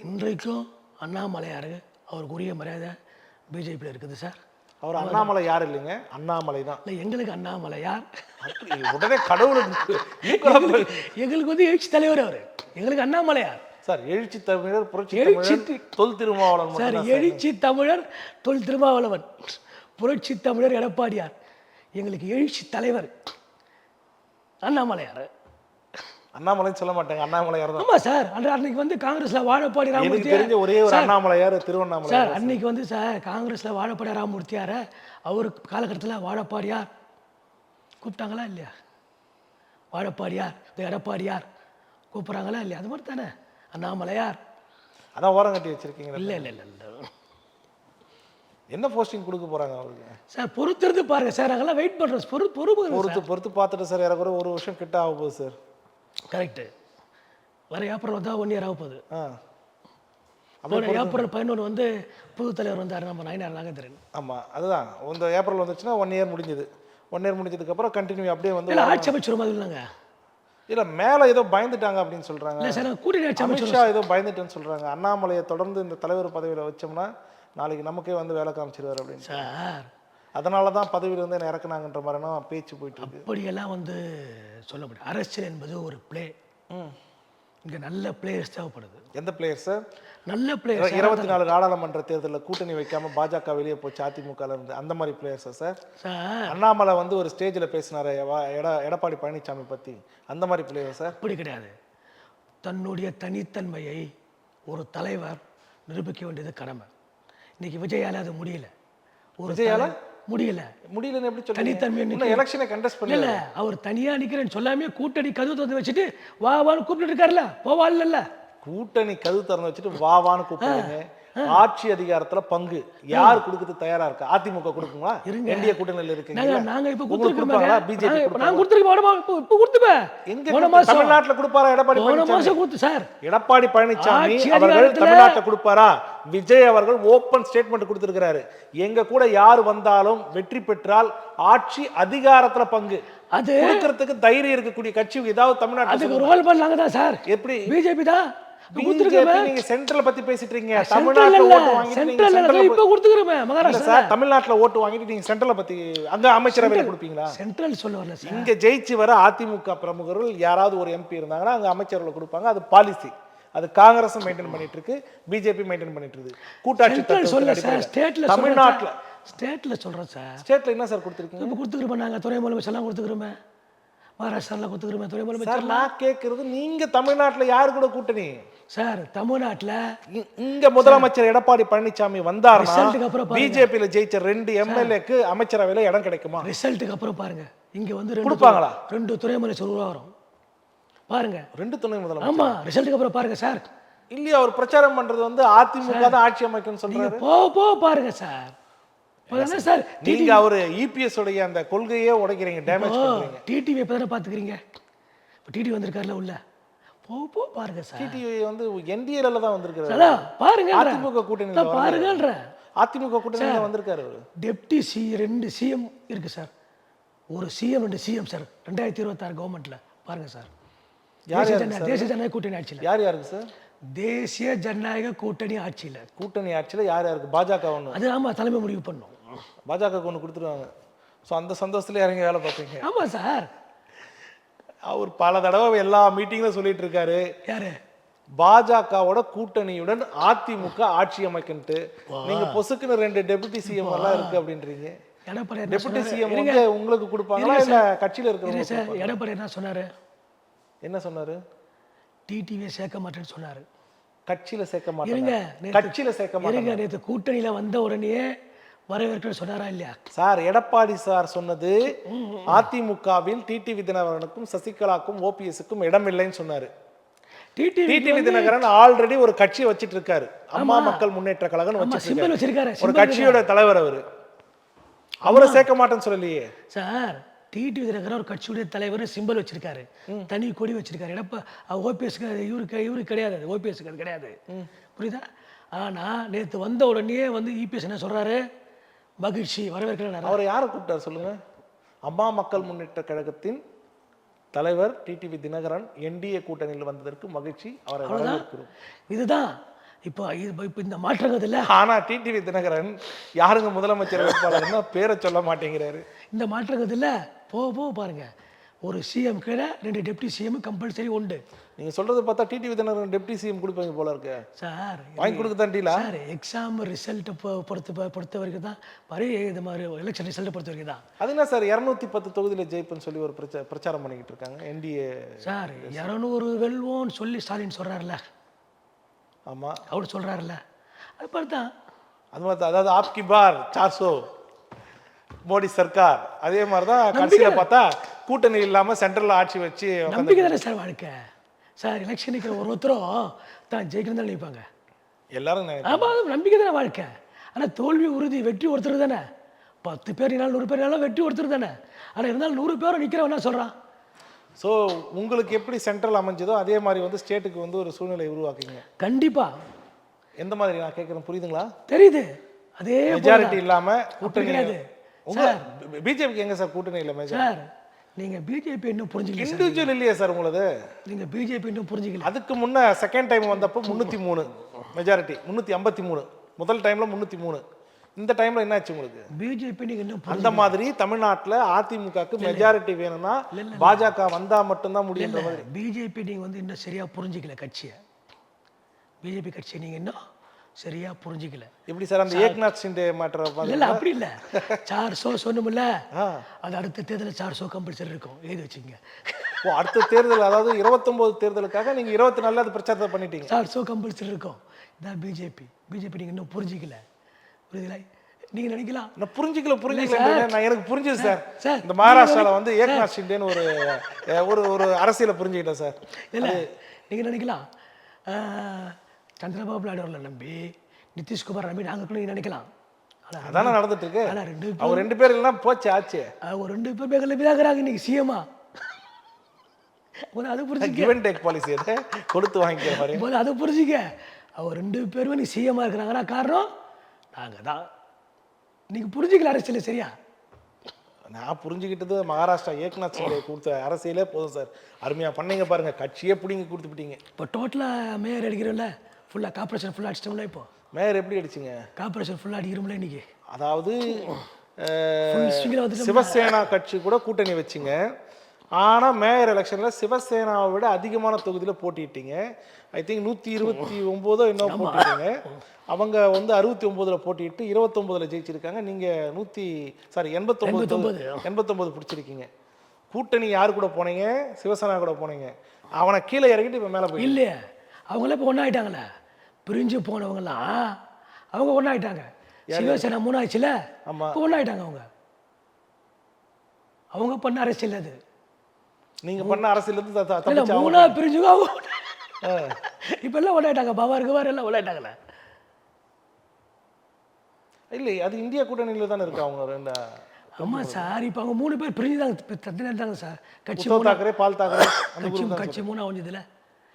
S2: இன்றைக்கும் அண்ணாமலையார் அவருக்கு உரிய மரியாதை பிஜேபியில் இருக்குது சார்.
S1: அவர் அண்ணாமலை யார் இல்லைங்க, அண்ணாமலை தான்.
S2: இல்லை, எங்களுக்கு அண்ணாமலையார்
S1: உடனே கடவுளுக்கு
S2: எங்களுக்கு வந்து எழுச்சி தலைவர் அவர். எங்களுக்கு அண்ணாமலையார்
S1: சார். எழுச்சி தமிழர், புரட்சி தொல் திருமாவளவன்
S2: சார். எழுச்சி தமிழர் தொல் திருமாவளவன், புரட்சி தமிழர் எடப்பாடியார். எங்களுக்கு எழுச்சி தலைவர் அண்ணாமலையார்.
S1: அண்ணாமலைன்னு சொல்ல மாட்டாங்க, அண்ணாமலையார் தான்.
S2: ஆமா சார். அன்னைக்கு வந்து காங்கிரஸ்ல வாழப்பாடி ராமமூர்த்தி
S1: தெரிஞ்ச ஒரே ஒரு அண்ணாமலையார் திருவண்ணாமலை
S2: சார். அன்னைக்கு வந்து சார் காங்கிரஸ்ல வாழப்பாடி ராமமூர்த்தியார அவர் காலகட்டத்தில் வாழப்பாடியார் கூப்பிட்டாங்களா இல்லையா? வாழப்பாடியார், இந்த எடப்பாடியார் கூப்பிட்றாங்களா இல்லையா? அது மாதிரி தானே அண்ணாமலையார்.
S1: அதான் ஓரம் கட்டி வச்சிருக்கீங்க.
S2: இல்லை இல்லை இல்லை இல்லை,
S1: என்ன போஸ்டிங் கொடுக்க போறாங்க அவருக்கு
S2: சார்? பொறுத்திருந்து பாருங்க சார், நாங்கெல்லாம் வெயிட் பண்றோம்.
S1: பொறுத்து பார்த்துட்டு சார். எனக்கு ஒரு வருஷம் கிட்ட ஆக போகுது சார்.
S2: கரெக்டு. வர ஏப்ரல் வந்தால் 1 இயர் ஆக போகுது.
S1: ஆ
S2: போன ஏப்ரல் 11 வந்து புது தலைவர் வந்தார், நம்ம நயினார் நாகேந்திரன்.
S1: ஆமாம், அதுதான் இந்த ஏப்ரல் வந்துச்சுன்னா 1 இயர் முடிஞ்சது. 1 இயர் முடிஞ்சதுக்கப்புறம் கண்டினியூ அப்படியே வந்து
S2: இல்லை ஆட்சி அமைச்சர் மாதிரி இல்லைங்க.
S1: இல்லை மேலே ஏதோ பயந்துட்டாங்க அப்படின்னு சொல்கிறாங்க.
S2: இல்லை சார் கூட்டணி ஆட்சி அமைச்சர்
S1: அமித்ஷா ஏதோ பயந்துட்டேன்னு சொல்கிறாங்க. அண்ணாமலையை தொடர்ந்து இந்த தலைவர் பதவியில் வச்சோம்னா நாளைக்கு நமக்கே வந்து வேலை காமிச்சிருவார் அப்படின்னு.
S2: சார்
S1: அதனால தான் பதவியிலேருந்து என்ன இறக்குனாங்கன்ற மாதிரினா பேச்சு போயிட்டு இருக்கு.
S2: அப்படியெல்லாம் வந்து சொல்ல முடியும். அரசியல் என்பது ஒரு பிளே. இங்கே நல்ல பிளேயர்ஸ் தேவைப்படுது.
S1: எந்த பிளேயர் சார்?
S2: நல்ல பிளேயர்ஸ்.
S1: 24 நாடாளுமன்ற தேர்தலில் கூட்டணி வைக்காம பாஜக வெளியே போச்சு அதிமுகல இருந்து, அந்த மாதிரி பிளேயர்ஸா சார்?
S2: சார்
S1: அண்ணாமலை வந்து ஒரு ஸ்டேஜில் பேசினாரு எடப்பாடி பழனிசாமி பற்றி, அந்த மாதிரி பிளேயர் சார்?
S2: அப்படி கிடையாது. தன்னுடைய தனித்தன்மையை ஒரு தலைவர் நிரூபிக்க வேண்டியது கடமை. இன்னைக்கு விஜயால அது முடியல.
S1: விஜயால
S2: முடியலன்னு
S1: எப்படி சொல்றீங்க?
S2: தனித்தன்மை
S1: எலெக்ஷனை கண்டெஸ்ட் பண்ணல.
S2: இல்ல அவர் தனியா நிக்கிறேன்னு சொல்லாமே கூட்டணி கதவு திறந்து வச்சுட்டு வா வான்னு கூப்பிட்டு இருக்காருல்ல, போவாள் இல்ல.
S1: கூட்டணி கதவு திறந்து வச்சுட்டு வா வான்னு கூப்பிடுங்க. ஆட்சி அதிகாரத்துல பங்கு யார் கொடுக்கிறது தயாரா இருக்கா? அதிமுக கொடுக்குங்களா? என்டிஏ கூட்டணியில் இருக்கீங்க.
S2: நாங்க இப்ப
S1: கொடுப்பாங்களா? பிஜேபி
S2: நான் கொடுத்துருக்கேன். இப்ப கொடுத்துப்பேன்.
S1: எங்க தமிழ்நாட்டுல கொடுப்பாரா எடப்பாடி பழனிசாமி?
S2: கொடுத்து சார்
S1: எடப்பாடி பழனிசாமி அவர்கள் தமிழ்நாட்டுல கொடுப்பாரா? விஜய் அவர்கள் ஓபன் ஸ்டேட்மெண்ட் கொடுத்திருக்கிறாரு. எங்க கூட யார் வந்தாலும் வெற்றி பெற்றால் ஆட்சி அதிகாரத்துல பங்கு அது கொடுக்கிறதுக்கு தைரியம் இருக்கக்கூடிய கட்சி ஏதாவது தமிழ்நாட்டுல
S2: அதுக்கு ரோல் பண்ணலாங்க தான் சார்.
S1: எப்படி?
S2: பிஜேபி தான்.
S1: நீங்க சென்ட்ரல் பத்தி பேசிட்டு இருக்கீங்க. தமிழ்நாட்டுல ஓட்டு வாங்கிட்டு நீங்க சென்ட்ரல்
S2: இப்ப கொடுத்துக்கிறோமே மகாராஷ்டிரா
S1: சார். தமிழ்நாட்டுல ஓட்டு வாங்கிட்டு நீங்க சென்ட்ரல் பத்தி அங்க அமைச்சரவையில கொடுப்பீங்களா?
S2: சென்ட்ரல் சொல்ல வரல சார்.
S1: இங்க ஜெயிச்சு வர அதிமுக பிரமுகர்கள் யாராவது ஒரு எம்பி இருந்தாங்கன்னா அங்க அமைச்சரவையில கொடுப்பாங்க. அது பாலிசி. அது காங்கிரஸ் மெயின்டைன் பண்ணிட்டு இருக்கு, பிஜேபி மெயின்டைன் பண்ணிட்டு இருக்கு. கூட்டாட்சி
S2: சொல்ல சார். ஸ்டேட்ல சொல்றேன் சார்.
S1: ஸ்டேட்ல என்ன சார் கொடுத்துருக்கீங்க?
S2: இப்ப கொடுத்துக்கிறோம். நாங்க துணை முதலமைச்சர் எல்லாம் கொடுத்துக்கிறோமே. மகாராஷ்டிரால கொடுத்துக்கிறோமே துணை முதலமைச்சர்.
S1: நான் கேட்கறது நீங்க தமிழ்நாட்டுல யாரு கூட கூட்டணி
S2: சார்? தமிழ்நாட்டுல
S1: இங்க முதலமைச்சர் எடப்பாடி பழனிசாமி வந்தாருன்னா பிஜேபியில ஜெயிச்ச 2 எம்எல்ஏக்கு அமைச்சரவையில இடம் கிடைக்குமா?
S2: ரிசல்ட்டுக்கு அப்புறம் பாருங்க. இங்க வந்து
S1: கொடுப்பாங்களா?
S2: 2 துணை முதலமைச்சர் உருவாகும் பாருங்க.
S1: 2 துணை முதலமைச்சர்.
S2: ஆமா, ரிசல்ட்டுக்கு அப்புறம் பாருங்க சார்.
S1: இல்லையா அவர் பிரச்சாரம் பண்றது வந்து அதிமுக தான் ஆட்சி அமைக்கும்னு சொல்றாரு.
S2: போ பாருங்க சார். சார்
S1: நீங்க அவரு இபிஎஸ் உடைய அந்த கொள்கையே உடைக்கிறீங்க, டேமேஜ் பண்றீங்க.
S2: டிடிவி இப்பதானே பாத்துக்கிறீங்க. இப்ப டிடிவி வந்திருக்காருல உள்ள. போ பாருங்க சார்.
S1: டிடிவி வந்து என்டிஏல தான் வந்திருக்காரு.
S2: அதான் பாருங்க.
S1: அதிமுக கூட்டணியில
S2: பாருங்கன்ற.
S1: அதிமுக கூட்டணியில வந்திருக்காரு அவரு.
S2: டெப்டி 2 சிஎம் இருக்கு சார். ஒரு சிஎம் 2 சிஎம் சார் 2026 கவர்மெண்ட்ல பாருங்க சார். தேசிய ஜனநாயக கூட்டணி ஆட்சியில்
S1: யாருக்கு சார்?
S2: தேசிய ஜனநாயக கூட்டணி ஆட்சியில்.
S1: கூட்டணி ஆட்சியில் யாருக்கு? பாஜக ஒன்று.
S2: அது ஆமா, தலைமை முடிவு பண்ணும்.
S1: பாஜக ஒன்று கொடுத்துருவாங்க. ஸோ அந்த சந்தோஷத்துல இறங்கி வேலை பார்ப்பீங்க.
S2: ஆமா சார்.
S1: அவர் பல தடவை எல்லா மீட்டிங்ல சொல்லிட்டு இருக்காரு.
S2: யாரு?
S1: பாஜகவோட கூட்டணியுடன் அதிமுக ஆட்சி அமைக்கிட்டு. நீங்க பொசுக்குன்னு 2 டெபுட்டி சிஎம் எல்லாம் இருக்கு அப்படின்றீங்க. டெபுட்டி சிஎம் வந்து உங்களுக்கு கொடுப்பாங்களா இல்ல கட்சியில இருக்கிறவங்க?
S2: சார் எடப்பாடி என்ன சொன்னாரு?
S1: என்ன சொன்னாரு?
S2: டிடிவியை சேர்க்க மாட்டேன்னு சொன்னாரு.
S1: கட்சியில சேர்க்க மாட்டாங்க. கட்சியில சேர்க்க மாட்டாங்க.
S2: நேற்று கூட்டணியில வந்த உடனே வரவேற்க சொன்னாரா இல்லையா
S1: சார்? எடப்பாடி சார் சொன்னது அதிமுகவில் டிடிவி தினகரனுக்கும் சசிகலாக்கும் ஓபிஎஸ்க்கும் இடம் இல்லைன்னு சொன்னாரு. டிடிவி தினகரன் ஆல்ரெடி ஒரு கட்சியை வச்சிட்டு இருக்காரு. அம்மா மக்கள் முன்னேற்ற கழகம் வச்சிருக்காரு. ஒரு கட்சியோட தலைவர் அவரை சேர்க்க மாட்டேன்னு சொல்லலையே
S2: சார். டிடிவி தினகரன் ஒரு கட்சியுடைய தலைவர் சிம்பல் வச்சிருக்காரு, தனி கொடி வச்சிருக்காரு. ஓபிஎஸ்க்கு இவருக்கு கிடையாது, ஓபிஎஸ்க்கு அது கிடையாது. புரியுதா? ஆனா நேற்று வந்த உடனே வந்து இபிஎஸ் என்ன சொல்றாரு? மகிழ்ச்சி வரவேற்கிறார்.
S1: அவரை யாரை கூப்பிட்டார் சொல்லுங்க? அம்மா மக்கள் முன்னேற்ற கழகத்தின் தலைவர் டிடிவி தினகரன் என்டிஏ கூட்டணியில் வந்ததற்கு மகிழ்ச்சி, அவரை வரவேற்கிறோம்.
S2: இதுதான் இப்போ இந்த மாற்றங்கள் இல்லை.
S1: ஆனா டிடிவி தினகரன் யாருங்க முதலமைச்சர் வேட்பாளர்னா பேரை சொல்ல மாட்டேங்கிறாரு.
S2: இந்த மாற்றங்கள் இல்லை. போ பாருங்க. ஒரு சிஎம் கீழே 2 டெப்டி சிஎம் கம்பல்சரி உண்டு.
S1: நீங்க சொல்றது பார்த்தா டிடிவி தினகரன் டெப்டி சிஎம் கொடுப்பாங்க போல இருக்கு
S2: சார்.
S1: வாங்கி கொடுக்க தான் டீலா
S2: சார். எக்ஸாம் ரிசல்ட் பொறுத்த வரைக்கும் தான் பாரு, இந்த மாதிரி எலெக்ஷன் ரிசல்ட் பொறுத்த வரைக்கும் தான்.
S1: அது என்ன சார் 210 தொகுதியில் ஜெயிப்புன்னு சொல்லி ஒரு பிரச்சாரம் பண்ணிக்கிட்டு இருக்காங்க என்டிஏ.
S2: சார் 200 வெல்வோன்னு சொல்லி ஸ்டாலின் சொல்றாருல்ல.
S1: ஆமா,
S2: அவர் சொல்றாருல்ல. அது பார்த்தா
S1: அது மாதிரி அதாவது ஆப்கி பார் 400 மோடி சர்க்கார். அதே மாதிரி தான் கடைசியில் பார்த்தா கூட்டணி இல்லாமல் சென்ட்ரலில் ஆட்சி வச்சு
S2: நம்பிக்கை தானே சார் வாழ்க்கை. சார் எலெக்ஷனுக்கு ஒருத்தரும் தான் ஜெயிக்கணும் தான் நினைப்பாங்க
S1: எல்லாரும்.
S2: ஆமாம், நம்பிக்கை தானே வாழ்க்கை. ஆனால் தோல்வி உறுதி, வெற்றி ஒருத்தர் தானே. 10 பேர் 100 பேர் வெற்றி ஒருத்தர் தானே. ஆனால் இருந்தாலும் 100 பேரும் நிற்கிறவன் என்ன சொல்கிறான்?
S1: ஸோ உங்களுக்கு எப்படி சென்ட்ரல் அமைஞ்சதோ அதே மாதிரி வந்து ஸ்டேட்டுக்கு வந்து ஒரு சூழ்நிலை உருவாக்குங்க.
S2: கண்டிப்பாக.
S1: எந்த மாதிரி நான் கேட்குறேன் புரியுதுங்களா?
S2: தெரியுது. அதே
S1: மெஜாரிட்டி இல்லாமல் கூட்டணி
S2: கிடையாது
S1: உங்க பிஜேபிக்கு எங்க சார் கூட்டணி இல்லை மெஜாரிட்டி?
S2: சார். நீங்கள் பிஜேபி இன்னும் புரிஞ்சுக்கல சார்.
S1: இண்டிவிஜுவல் இல்லையே சார் உங்களது.
S2: நீங்கள் பிஜேபி இன்னும் புரிஞ்சுக்கல.
S1: அதுக்கு முன்னே செகண்ட் டைம் வந்தப்போ 303 மெஜாரிட்டி, 353 முதல் டைமில் 303. இந்த டைமில் என்ன ஆச்சு உங்களுக்கு?
S2: பிஜேபி நீங்கள் இன்னும்
S1: அந்த மாதிரி தமிழ்நாட்டில் அதிமுகவுக்கு மெஜாரிட்டி வேணும்னா பாஜக வந்தால் மட்டும்தான் முடியுன்ற மாதிரி.
S2: பிஜேபி நீங்கள் வந்து இன்னும் சரியாக புரிஞ்சிக்கல கட்சியை. பிஜேபி கட்சியை நீங்கள் இன்னும் சரியாக புரிஞ்சிக்கல.
S1: எப்படி சார் அந்த ஏக்நாத் ஷிண்டே மாற்ற
S2: இல்லை அப்படி இல்லை. 400 சொன்னோம்ல, அது அடுத்த தேர்தலில் 400 கம்பல்சரி இருக்கும். எழுதி வச்சுங்க.
S1: ஓ, அடுத்த தேர்தல் அதாவது 29 தேர்தலுக்காக நீங்கள் 24 அது பிரச்சாரத்தை பண்ணிட்டீங்க.
S2: 400 கம்பல்சரி இருக்கும். இதான் பிஜேபி. பிஜேபி நீங்கள் இன்னும் புரிஞ்சிக்கல. புரியுதுங்களா? நீங்க நினைக்கலாம்
S1: நான் புரிஞ்சிக்கல நான் எனக்கு புரிஞ்சுது சார்.
S2: சார்
S1: இந்த மகாராஷ்டிராவில் வந்து ஏக்நாத் ஷிண்டேன்னு ஒரு அரசியலை புரிஞ்சுக்கிட்டேன் சார்.
S2: இல்லை நீங்கள் நினைக்கலாம் சந்திரபாபு நாயுடு அவர்களை நம்பி நிதிஷ்குமார் நம்பி நாங்கள் கூட நீங்கள் நினைக்கலாம்.
S1: அதானே நடந்துட்டு இருக்கு.
S2: ஆனால்
S1: அவங்க 2 பேர் இல்லைன்னா போச்சு ஆச்சு.
S2: அவங்க 2 பேர் மேலே இருக்கிறாங்க இன்னைக்கு சிஎம்மா. அது புரிஞ்சுக்க
S1: கிவ் அண்ட் டேக் பாலிசி அதை கொடுத்து வாங்கிக்கிற மாதிரி.
S2: அதை புரிஞ்சுக்க. அவங்க 2 பேருமே நீ சிஎம்மா இருக்கிறாங்கன்னா காரணம் நாங்கள் தான். நீங்கள் புரிஞ்சுக்கல அரசியல் சரியா?
S1: நான் புரிஞ்சுக்கிட்டது மகாராஷ்டிரா ஏக்நாத் ஷிண்டே கொடுத்த அரசியலே போதும் சார். அருமையாக பண்ணீங்க பாருங்க. கட்சியே பிடிங்க கொடுத்துட்டீங்க.
S2: இப்போ டோட்டலாக மேயர் அடிக்கிறோம்ல, ஃபுல்லாக கார்பரேஷன் ஃபுல்லாக அடிச்சிட்டோம்ல. இப்போ
S1: மேயர் எப்படி அடிச்சிங்க?
S2: கார்பரேஷன் ஃபுல்லாக அடிக்கிறோம்ல இன்னைக்கு.
S1: அதாவது சிவசேனா கட்சி கூட கூட்டணி வச்சுங்க. ஆனால் மேயர் எலெக்ஷனில் சிவசேனாவை விட அதிகமான தொகுதியில் போட்டிட்டீங்க. ஐ திங்க் 129 இன்னும் போட்டிட்டீங்க. அவங்க வந்து 69 போட்டிட்டு 29 ஜெயிச்சிருக்காங்க. நீங்கள் 89 பிடிச்சிருக்கீங்க. கூட்டணி யார் கூட போனீங்க? சிவசேனா கூட போனீங்க. அவனை கீழே இறக்கிட்டு இப்போ மேலே போய்
S2: இல்லையே. அவங்களாம் இப்போ ஒன்றாயிட்டாங்களே. பிரிஞ்சு போனவங்கலாம் அவங்க ஒன்றாயிட்டாங்க. சிவசேனா 3 ஆச்சுல.
S1: ஆமாம்,
S2: ஒன்றாயிட்டாங்க. அவங்க பண்ண அரசியல் அது.
S1: நீங்கள் பண்ண அரசியல் இருந்து
S2: 3 பிரிஞ்சுங்க. இப்போ எல்லாம் ஒன்றாயிட்டாங்க. பவார் எல்லாம் ஒன்றாயிட்டாங்களே.
S1: இல்லை, அது இந்தியா கூட்டணியில் தானே இருக்கு. அவங்க 2
S2: ஆமாம் சார். இப்போ அவங்க 3 பேர் பிரிஞ்சு தான் தத்தினா இருந்தாங்க சார். கட்சி
S1: தாக்கரே பால் தாக்கரே
S2: கட்சி 3 ஒழிஞ்சதில்ல.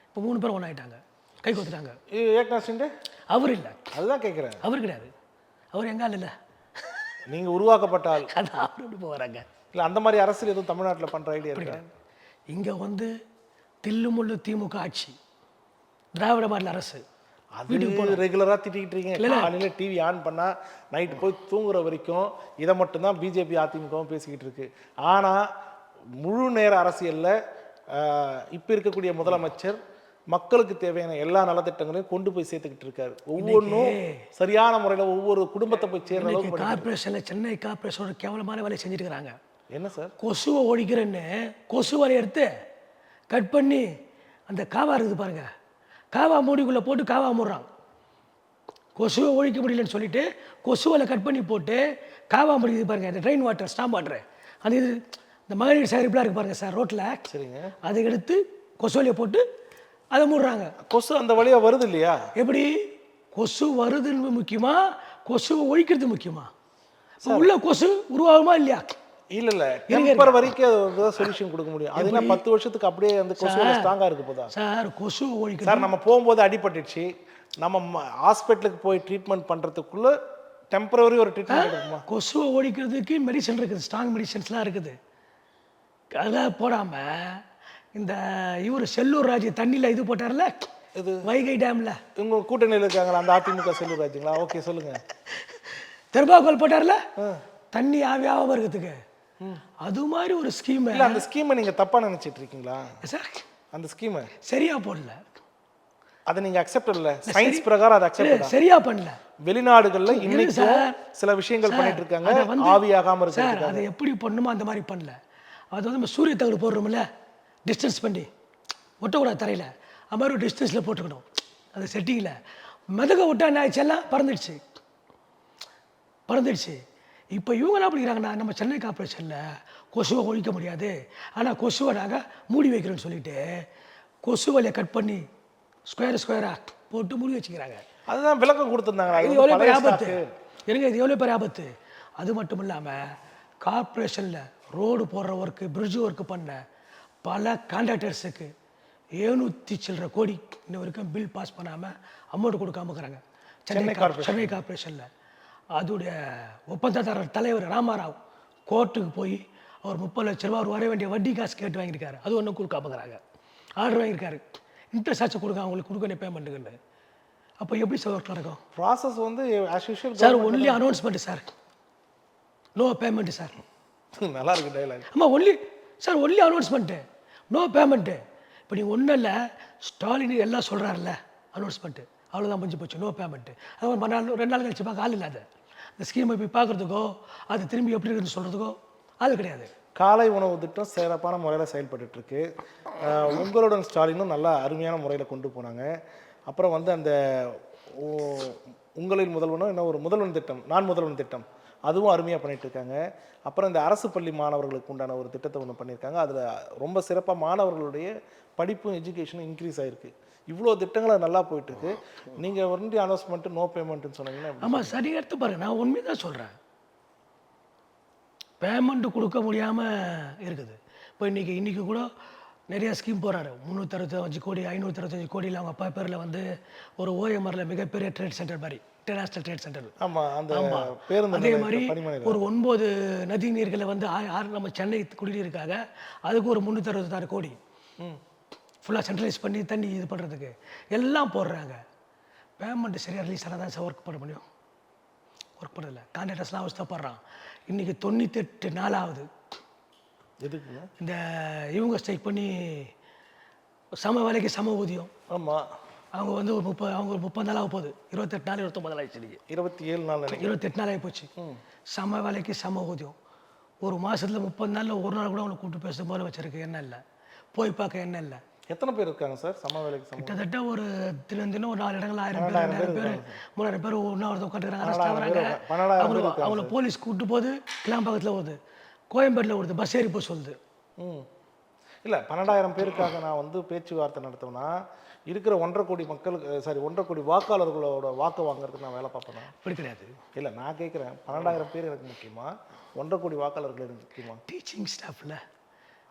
S2: இப்போ 3 பேர் ஒன்றாயிட்டாங்க. கை கொடுத்துட்டாங்க.
S1: ஏக்நாத் ஷிண்டே
S2: அவர் இல்லை.
S1: அதுதான் கேட்குறேன்.
S2: அவர் கிடையாது. அவர் எங்கால் இல்லை.
S1: நீங்கள் உருவாக்கப்பட்ட ஆள்.
S2: அது அவர் எப்படி போகிறாங்க?
S1: இல்லை, அந்த மாதிரி அரசியல் எதுவும் தமிழ்நாட்டில் பண்ணுற ஐடியா இருக்கு?
S2: இங்கே வந்து தில்லுமுள்ளு திமுக ஆட்சி, திராவிட மாடல் அரசு.
S1: அது ரெகுலராக திட்டிக்கிட்டு இருக்கீங்க. காலையில் டிவி ஆன் பண்ணால் நைட்டு போய் தூங்குற வரைக்கும் இதை மட்டும்தான் பிஜேபி அதிமுகவும் பேசிக்கிட்டு இருக்கு. ஆனால் முழு நேர அரசியலில் இப்போ இருக்கக்கூடிய முதலமைச்சர் மக்களுக்கு தேவையான எல்லா நலத்திட்டங்களையும் கொண்டு போய் சேர்த்துக்கிட்டு இருக்காரு. ஒவ்வொன்றும் சரியான முறையில் ஒவ்வொரு குடும்பத்தை போய் சேர்ற அளவுக்கு.
S2: கார்பரேஷனில் சென்னை கார்பரேஷன் ஒரு கேவலமான வேலையை செஞ்சுட்டு இருக்கிறாங்க.
S1: என்ன சார்?
S2: கொசுவை ஒழிக்கிறேன்னு கொசு வலையை எடுத்து கட் பண்ணி அந்த காவா இருக்குது பாருங்க, காவா மூடிக்குள்ளே போட்டு காவா மூடுறான். கொசுவை ஒழிக்க முடியலன்னு சொல்லிட்டு கொசு வலை கட் பண்ணி போட்டு காவா முடிக்குது பாருங்க. இந்த ட்ரெயின் வாட்டர், ஸ்டாம் வாட்டர், அந்த இது இந்த மகளிர் சேகரிப்புலாம் இருக்குது பாருங்க சார் ரோட்டில். சரிங்க. அதை எடுத்து கொசு வலையை போட்டு அதை மூடுறாங்க.
S1: கொசு அந்த வழியாக வருது இல்லையா?
S2: எப்படி கொசு வருதுன்னு முக்கியமா, கொசுவை ஒழிக்கிறது முக்கியமா? உள்ள கொசு உருவாகுமா இல்லையா?
S1: இல்ல டெம்பர் வரைக்கும் அது சொல்யூஷன் கொடுக்க முடியும். அதுனா 10 வருஷத்துக்கு அப்படியே அந்த கொசு ஸ்ட்ராங்கா இருக்கு போதா
S2: சார்? கொசு ஒழிக்க
S1: சார், நம்ம போகும்போது அடிபட்டுச்சு, நம்ம ஹாஸ்பிட்டலுக்கு போய் ட்ரீட்மெண்ட் பண்றதுக்குள்ள டெம்பரரி ஒரு ட்ரீட்மெண்ட் இருக்குமா?
S2: கொசுவை ஒழிக்கிறதுக்கு மெடிசன் இருக்குது, ஸ்ட்ராங் மெடிசன்ஸ்லாம் இருக்குது. அதெல்லாம் போடாம இந்த இவர் செல்லூர் ராஜ் தண்ணியில் இது போட்டார்ல, இது வைகை டேம்ல.
S1: உங்க கூட்டணியில் இருக்காங்களா அந்த அதிமுக செல்லூர் ராஜுங்களா? ஓகே சொல்லுங்க.
S2: தெர்மாக்கோல் போட்டார்ல தண்ணி ஆவியாகாம இருக்கிறதுக்கு. அது மாதிரி ஒரு ஸ்கீம்.
S1: இல்ல, அந்த ஸ்கீமை நீங்க தப்பா நினைச்சிட்டு இருக்கீங்களா
S2: சார்?
S1: அந்த ஸ்கீமை
S2: சரியா போடல.
S1: அதை நீங்க அக்செப்ட் இல்ல, சயின்ஸ் பிரகாரம் அதை அக்செப்ட்
S2: சரியா பண்ணல.
S1: வெளிநாடுகள்ல இன்னைக்கு சில விஷயங்கள் பண்ணிட்டு இருக்காங்க ஆவியாகாம இருக்கு
S2: சார். அதை எப்படி பண்ணுமோ அந்த மாதிரி பண்ணல. அது வந்து நம்ம சூரிய தகடு போடுறோம்ல, டிஸ்டன்ஸ் பண்ணி ஒட்டக்கூடாது தரையில், அது மாதிரி ஒரு டிஸ்டன்ஸில் போட்டுக்கணும். அந்த செட்டிங்கில் மெதக விட்டா என்ன ஆயிடுச்சு, எல்லாம் பறந்துடுச்சு. இப்போ இவங்க என்ன பண்ணிக்கிறாங்கன்னா, நம்ம சென்னை கார்பரேஷனில் கொசுவை ஒழிக்க முடியாது, ஆனால் கொசுவை நாங்கள் மூடி வைக்கிறோன்னு சொல்லிட்டு கொசு வலையை கட் பண்ணி ஸ்கொயராக போட்டு மூடி வச்சுக்கிறாங்க.
S1: அதுதான் விளக்கம் கொடுத்துருந்தாங்க.
S2: இது எவ்வளோ பெரிய ஆபத்து எனக்கு, இது எவ்வளோ பெரிய ஆபத்து. அது மட்டும் இல்லாமல் கார்பரேஷனில் ரோடு போடுற ஒர்க்கு, பிரிட்ஜ் ஒர்க்கு பண்ண பல கான்ட்ராக்டர்ஸுக்கு 700 சில்லற கோடி இன்ன வரைக்கும் பில் பாஸ் பண்ணாமல் அமௌண்ட் கொடுக்காம இருக்கிறாங்க சென்னை கார்பரேஷனில். அதோடைய ஒப்பந்ததாரர் தலைவர் ராமாராவ் கோர்ட்டுக்கு போய் அவர் 30 லட்ச ரூபா அவர் வர வேண்டிய வட்டி காசு கேட்டு வாங்கியிருக்காரு. அது ஒன்றும் கொடுக்காம இருக்கிறாங்க. ஆர்டர் வாங்கியிருக்காரு, இன்ட்ரெஸ்ட் ஆச்சு கொடுங்க அவங்களுக்கு கொடுக்கணும் பேமெண்ட்டுக்குன்னு. அப்போ எப்படி சார் ஒர்க் நடக்கும்?
S1: ப்ராசஸ் வந்து as usual
S2: sir only announcement sir, no payment sir.
S1: நல்லா இருக்கு டைலாக்.
S2: ஆமாம், ஒன்லி அனௌன்ஸ்மெண்ட்டு, நோ பேமெண்ட்டு. இப்போ நீங்கள் ஒன்றும் இல்லை, ஸ்டாலின் எல்லாம் சொல்கிறாருல்ல அனௌன்ஸ்மெண்ட்டு, அவ்வளோதான் முடிஞ்சு போச்சு, நோ பேமெண்ட்டு. அது ஒரு 2 நாள் கழிச்சு பார்க்க ஆள் இல்லாத, அந்த ஸ்கீமை போய் பார்க்குறதுக்கோ அது திரும்பி எப்படி இருக்குன்னு சொல்கிறதுக்கோ ஆள் கிடையாது.
S1: காலை உணவு திட்டம் சிறப்பான முறையில் செயல்பட்டு இருக்கு. உங்களுடன் ஸ்டாலினும் நல்லா அருமையான முறையில் கொண்டு போனாங்க. அப்புறம் வந்து அந்த உங்களில் முதல்வனும் என்ன ஒரு முதல்வன் திட்டம், நான் முதல்வன் திட்டம், அதுவும் அருமையாக பண்ணிட்டு இருக்காங்க. அப்புறம் இந்த அரசு பள்ளி மாணவர்களுக்கு உண்டான ஒரு திட்டத்தை ஒன்று பண்ணியிருக்காங்க. அதில் ரொம்ப சிறப்பாக மாணவர்களுடைய படிப்பும் எஜுகேஷனும் இன்க்ரீஸ் ஆகிருக்கு. இவ்வளோ திட்டங்களை நல்லா போயிட்டுருக்கு. நீங்கள் ஒன்லி அனௌன்ஸ்மெண்ட்டு நோ பேமெண்ட்டுன்னு சொன்னீங்கன்னா
S2: ஆமாம், சரி எடுத்து பாருங்கள். நான் உண்மை தான் சொல்கிறேன், பேமெண்ட்டு கொடுக்க முடியாமல் இருக்குது. இப்போ இன்றைக்கி கூட நிறையா ஸ்கீம் போகிறாரு. 365 கோடி 565 கோடியில் அவங்க அப்பா பேரில் வந்து ஒரு ஓஎம்ஆரில் மிகப்பெரிய ட்ரேட் சென்டர் மாதிரி, இன்டர்நேஷ்னல் ட்ரேட் சென்டர்.
S1: ஆமாம், அந்த பேருந்து
S2: அதே மாதிரி ஒரு 9 நதி நீர்களை வந்து நம்ம சென்னை குடிநீருக்காக அதுக்கு ஒரு 366 கோடி ஃபுல்லாக சென்ட்ரலைஸ் பண்ணி தண்ணி இது பண்ணுறதுக்கு எல்லாம் போடுறாங்க. பேமெண்ட்டு சரியாக ரிலீஸ் ஆனால் தான் சார் ஒர்க் பண்ண முடியும். ஒர்க் பண்ணதில்லை, கான்ட்ராக்டர்ஸ்லாம் அவஸ்தப்படுறான். இன்றைக்கி 98 நாளாவது
S1: எதுக்குங்க
S2: இந்த இவங்க ஸ்ட்ரைக் பண்ணி சம வேலைக்கு சம ஊதியம்.
S1: ஆமாம்,
S2: அவங்க வந்து ஒரு 30 நாளாக போகுது. 28 நாள் 29 நாள் ஆயிடுச்சு.
S1: 27 நாள்
S2: 28 நாள் ஆகி போச்சு. சம வேலைக்கு சம ஊதியம். ஒரு மாதத்தில் 30 நாளில் ஒரு நாள் கூட அவங்களை கூப்பிட்டு பேச போல வச்சிருக்கு. என்ன இல்லை, போய் பார்க்க என்ன இல்லை.
S1: எத்தனை பேர் இருக்காங்க சார் சம வேலைக்கு?
S2: கிட்டத்தட்ட ஒரு தினம் ஒரு 4 இடங்கள் 1000 பேர் 2000 பேர் 3000 பேர் ஒன்றா உட்காந்துக்கிறாங்க. அரெஸ்ட் ஆகிறாங்க. அவங்கள போலீஸ் கூப்பிட்டு போகுது. கிளாம்பாக்கத்தில் வருது, கோயம்பேட்டில் வருது, பஸ் ஏறி போய் சொல்லுது.
S1: இல்லை, 12,000 பேருக்காக நான் வந்து பேச்சுவார்த்தை நடத்தோம்னா இருக்கிற 1.5 கோடி மக்களுக்கு 1.5 கோடி வாக்காளர்களோட வாக்கு வாங்குறதுக்கு நான் வேலை பார்ப்பேன்.
S2: அப்படி கிடையாது.
S1: இல்லை, நான் கேட்குறேன், 12,000 பேர் எனக்கு முக்கியமா, 1.5 கோடி வாக்காளர்கள் எனக்கு முக்கியமா?
S2: டீச்சிங் ஸ்டாஃபில்,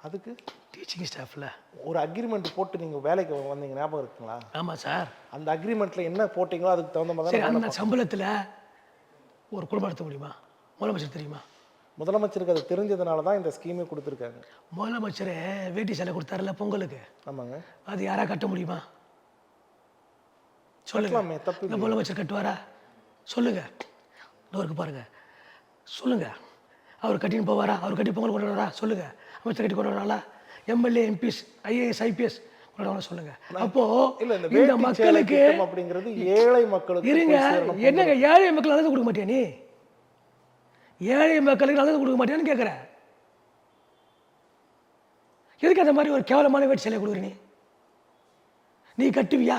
S1: அதுக்கு
S2: டீச்சிங் ஸ்டாஃபில்
S1: ஒரு அக்ரிமெண்ட் போட்டு நீங்கள் வேலைக்கு வந்தீங்க, ஞாபகம் இருக்குங்களா?
S2: ஆமாம் சார்.
S1: அந்த அக்ரிமெண்ட்டில் என்ன போட்டிங்களோ அதுக்கு தகுந்த மாதிரி
S2: சரி, அந்த சம்பளத்தில் ஒரு குடும்பம் நடத்த முடியுமா? முதலமைச்சர் தெரியுமா?
S1: முதலமைச்சருக்கு அது தெரிஞ்சதுனால தான் இந்த ஸ்கீமே கொடுத்துருக்காங்க.
S2: முதலமைச்சர் வேட்டி சேலை கொடுத்தாருல பொங்கலுக்கு,
S1: ஆமாங்க,
S2: அது யாரா கட்ட முடியுமா? சொல்லுங்க.
S1: தப்பு.
S2: இந்த முதலமைச்சர் கட்டுவாரா? சொல்லுங்க. டோருக்கு பாருங்க, சொல்லுங்க. அவர் கட்டின்னு போவாரா? அவர் கட்டி பொங்கல் கொண்டு வரா? சொல்லுங்க. அமைச்சர் கட்டி கொண்டு வராங்களா? எம்எல்ஏ எம்பிஸ் ஐஏஎஸ் ஐபிஎஸ் கொண்டு சொல்லுங்க. அப்போ இந்த மக்களுக்கு
S1: அப்படிங்கிறது ஏழை மக்களுக்கு
S2: இருங்க. என்னங்க ஏழை மக்கள் நல்லது கொடுக்க மாட்டியா நீ? ஏழை மக்களுக்கு நல்லது கொடுக்க மாட்டியான்னு கேட்குறேன். எதுக்கு அந்த மாதிரி ஒரு கேவலமான வேட்டி சேலை கொடுக்குற நீ கட்டுவியா?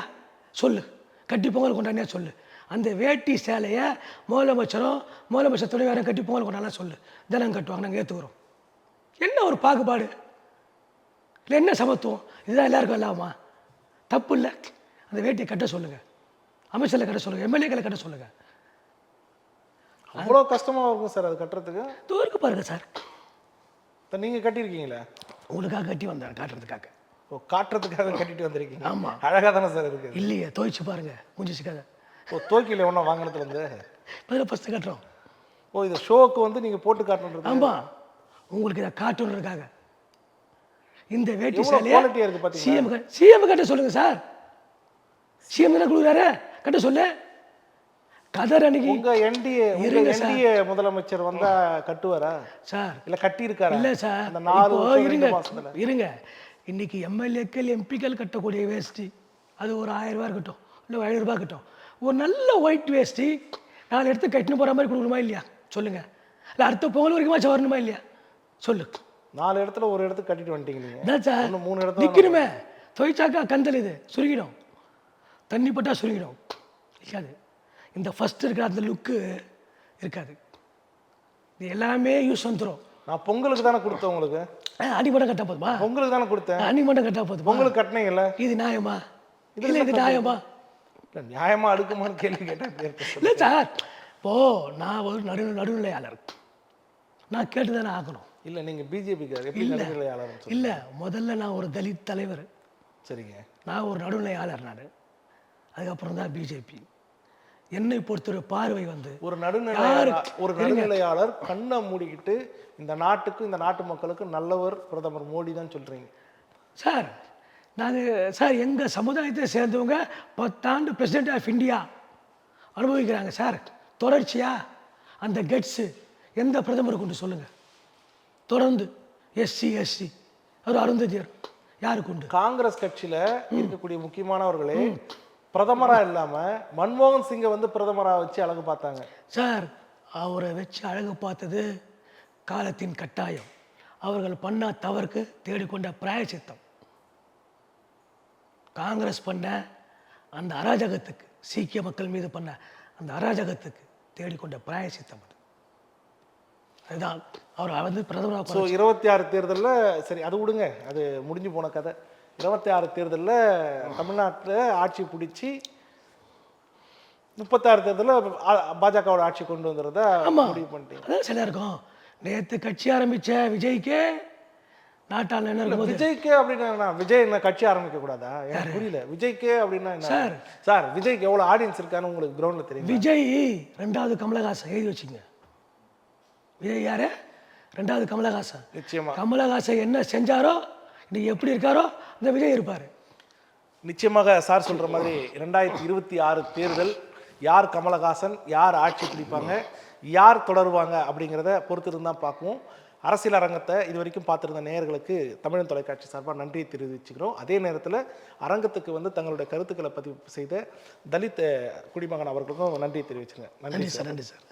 S2: சொல்லு. கட்டி பொங்கல் கொண்டாடியா சொல்லு. அந்த வேட்டி சேலையை முதலமைச்சர் துணைவேரம் கட்டி பொங்கல் கொண்டாடலாம் சொல்லு. தினம் கட்டுவாங்க, நாங்கள் ஏற்றுக்கிறோம். என்ன ஒரு பாகுபாடு இல்லை, என்ன சமத்துவம்? இதுதான் எல்லாருக்கும் இல்லாமா? தப்பு இல்லை. அந்த வேட்டியை கட்ட சொல்லுங்கள், அமைச்சர்களை கட்ட சொல்லுங்கள், எம்எல்ஏக்களை கட்ட சொல்லுங்கள்.
S1: அவ்வளோ கஷ்டமாக இருக்கும் சார் அது கட்டுறதுக்கு.
S2: தோருக்கு பாருங்க சார்.
S1: நீங்கள் கட்டியிருக்கீங்களா?
S2: உங்களுக்காக கட்டி வந்தேன், காட்டுறதுக்காக.
S1: ஓ, காட்டுறதுக்காக கட்டிட்டு வந்திருக்கீங்க.
S2: ஆமாம்,
S1: அழகாக தானே சார் இருக்குது.
S2: இல்லையே, துவைச்சு பாருங்க குஞ்சிச்சுக்காக.
S1: ஓ, தோக்கியில் ஒன்றா வாங்கினதுலேருந்து
S2: பதில் ஃபஸ்ட்டு கட்டுறோம்.
S1: ஓ, இது ஷோக்கு வந்து நீங்கள் போட்டு காட்டணும்.
S2: ஆமாம், உங்களுக்கு இதை காட்டுறதுக்காக. இந்த வேட்டி சேலையா சிஎம் கட்ட சொல்லுங்க சார். சிஎம் தானே கொடுக்குறாரு, கட்ட சொல்லு. கதர் அன்னைக்கு
S1: உங்க என்டிஏ முதலமைச்சர் வந்தா கட்டுவாரா
S2: சார்?
S1: இல்ல கட்டி இருக்காரா?
S2: இல்ல சார்,
S1: அந்த 4
S2: இருங்க. இன்னைக்கு எம்எல்ஏக்கள் எம்பிக்கள் கட்டக்கூடிய வேஷ்டி அது ஒரு 1000 ரூபாய் இருக்கட்டும், இல்லை 500 ரூபாய் இருக்கட்டும், ஒரு நல்ல ஒயிட் வேஷ்டி 4 இடத்துக்கு கட்டின்னு போகிற மாதிரி கொடுக்கணுமா இல்லையா? சொல்லுங்க. இல்லை அடுத்த பொங்கல் வரைக்கும் வரணுமா இல்லையா? சொல்லு.
S1: 4 இடத்துல ஒரு இடத்துக்கு கட்டிட்டு வந்துட்டீங்க.
S2: அதான் சார்,
S1: 3 இடத்துல
S2: நிற்கணுமே. துவைச்சாக்கா கந்தல் இது சுருங்கிடும், தண்ணி பட்டா சுருங்கிடும். இருக்காது. இந்த ஃபர்ஸ்ட் இருக்கிற அந்த லுக்கு இருக்காது. இது எல்லாமே யூஸ் வந்துடும்.
S1: நான் பொங்கலுக்கு தானே கொடுத்தேன் உங்களுக்கு.
S2: அடிமட்டம் கட்டா போதுமா?
S1: பொங்கலுக்கு தானே கொடுத்தேன்.
S2: அடிமட்டம் கட்டா போதுமா?
S1: பொங்கலுக்கு கட்டினீங்கல்ல.
S2: இது நியாயமா? இல்லை இது நியாயமா?
S1: இல்லை, நியாயமா அடுக்குமான்னு கேள்வி கேட்டேன்.
S2: இல்லை சார், இப்போ நான் ஒரு நடுநிலையாளர், நான் கேட்டு தானே ஆகணும்.
S1: இல்லை நீங்கள் பிஜேபிக்கார் எப்படி நடுநிலையாளர்
S2: இல்லை, முதல்ல நான் ஒரு தலித் தலைவர்,
S1: சரிங்க.
S2: நான் ஒரு நடுநிலையாளர். நான் அதுக்கப்புறம் தான் பிஜேபி. என்னை பொறுத்தவரை பார்வை வந்து
S1: ஒரு நடுநிலையாளர் கண்ணை மூடிக்கிட்டு இந்த நாட்டுக்கும் இந்த நாட்டு மக்களுக்கும் நல்லவர் பிரதமர் மோடி தான் சொல்றீங்க
S2: சார். நாங்கள் சார் எங்கள் சமுதாயத்தை சேர்ந்தவங்க 10 ஆண்டு பிரசிடென்ட் ஆஃப் இந்தியா அனுபவிக்கிறாங்க சார். தொடர்ச்சியா அந்த கெட்ஸு எந்த பிரதமருக்கு உண்டு சொல்லுங்கள்? தொடர்ந்து எஸ்சி எஸ்சி அவர் அருந்ததியர் யாருக்கு உண்டு?
S1: காங்கிரஸ் கட்சியில இருக்கக்கூடிய முக்கியமானவர்களே பிரதமரா இல்லாம மன்மோகன் சிங்கை வந்து பிரதமரா வச்சு அழகு பார்த்தாங்க
S2: சார். அவரை வச்சு அழகு பார்த்தது காலத்தின் கட்டாயம். அவர்கள் பண்ண தவறுக்கு தேடிக்கொண்ட பிராயச்சித்தம். காங்கிரஸ் பண்ண அந்த அராஜகத்துக்கு, சீக்கிய மக்கள் மீது பண்ண அந்த அராஜகத்துக்கு தேடிக்கொண்ட பிராயச்சித்தம் அது. அதுதான் அவர் வந்து பிரதமராக.
S1: ஸோ 26 தேர்தலில் சரி அது விடுங்க, அது முடிஞ்சு போன கதை. 26 தேர்தலில் தமிழ்நாட்டில் ஆட்சி பிடிச்சி 36 தேர்தலில் பாஜகவோட ஆட்சி கொண்டு வந்துடுறத முடிவு பண்ணிட்டீங்க.
S2: அதான் சரியா இருக்கும். நேற்று கட்சி ஆரம்பித்த விஜய்க்கே நாட்டால் என்ன இருக்கும்?
S1: விஜய்க்கே அப்படின்னா விஜய் என்ன கட்சி ஆரம்பிக்க கூடாதா? எனக்கு புரியல. விஜய்க்கே அப்படின்னா என்ன
S2: சார்?
S1: சார் விஜய்க்கு எவ்வளோ ஆடியன்ஸ் இருக்கான்னு உங்களுக்கு கிரவுண்டில் தெரியும்.
S2: விஜய் 2வது கமலஹாசன் எழுதி வச்சுங்க. விஜய் யாரு? 2வது கமலஹாசன்.
S1: நிச்சயமா
S2: கமலஹாசன் என்ன செஞ்சாரோ இன்னைக்கு எப்படி இருக்காரோ அந்த விஜய் இருப்பார்.
S1: நிச்சயமாக சார் சொல்கிற மாதிரி 2026 தேர்தல் யார் கமலஹாசன், யார் ஆட்சி பிடிப்பாங்க, யார் தொடருவாங்க அப்படிங்கிறத பொறுத்திருந்து தான் பார்க்குவோம். அரசியல் அரங்கத்தை இது வரைக்கும் பார்த்துருந்த நேயர்களுக்கு தமிழன் தொலைக்காட்சி சார்பாக நன்றியை தெரிவிச்சுக்கிறோம். அதே நேரத்தில் அரங்கத்துக்கு வந்து தங்களுடைய கருத்துக்களை பதிவு செய்த தலித் குடிமகன் அவர்களுக்கும் நன்றியை தெரிவிச்சுங்க.
S2: நன்றி சார். நன்றி சார்.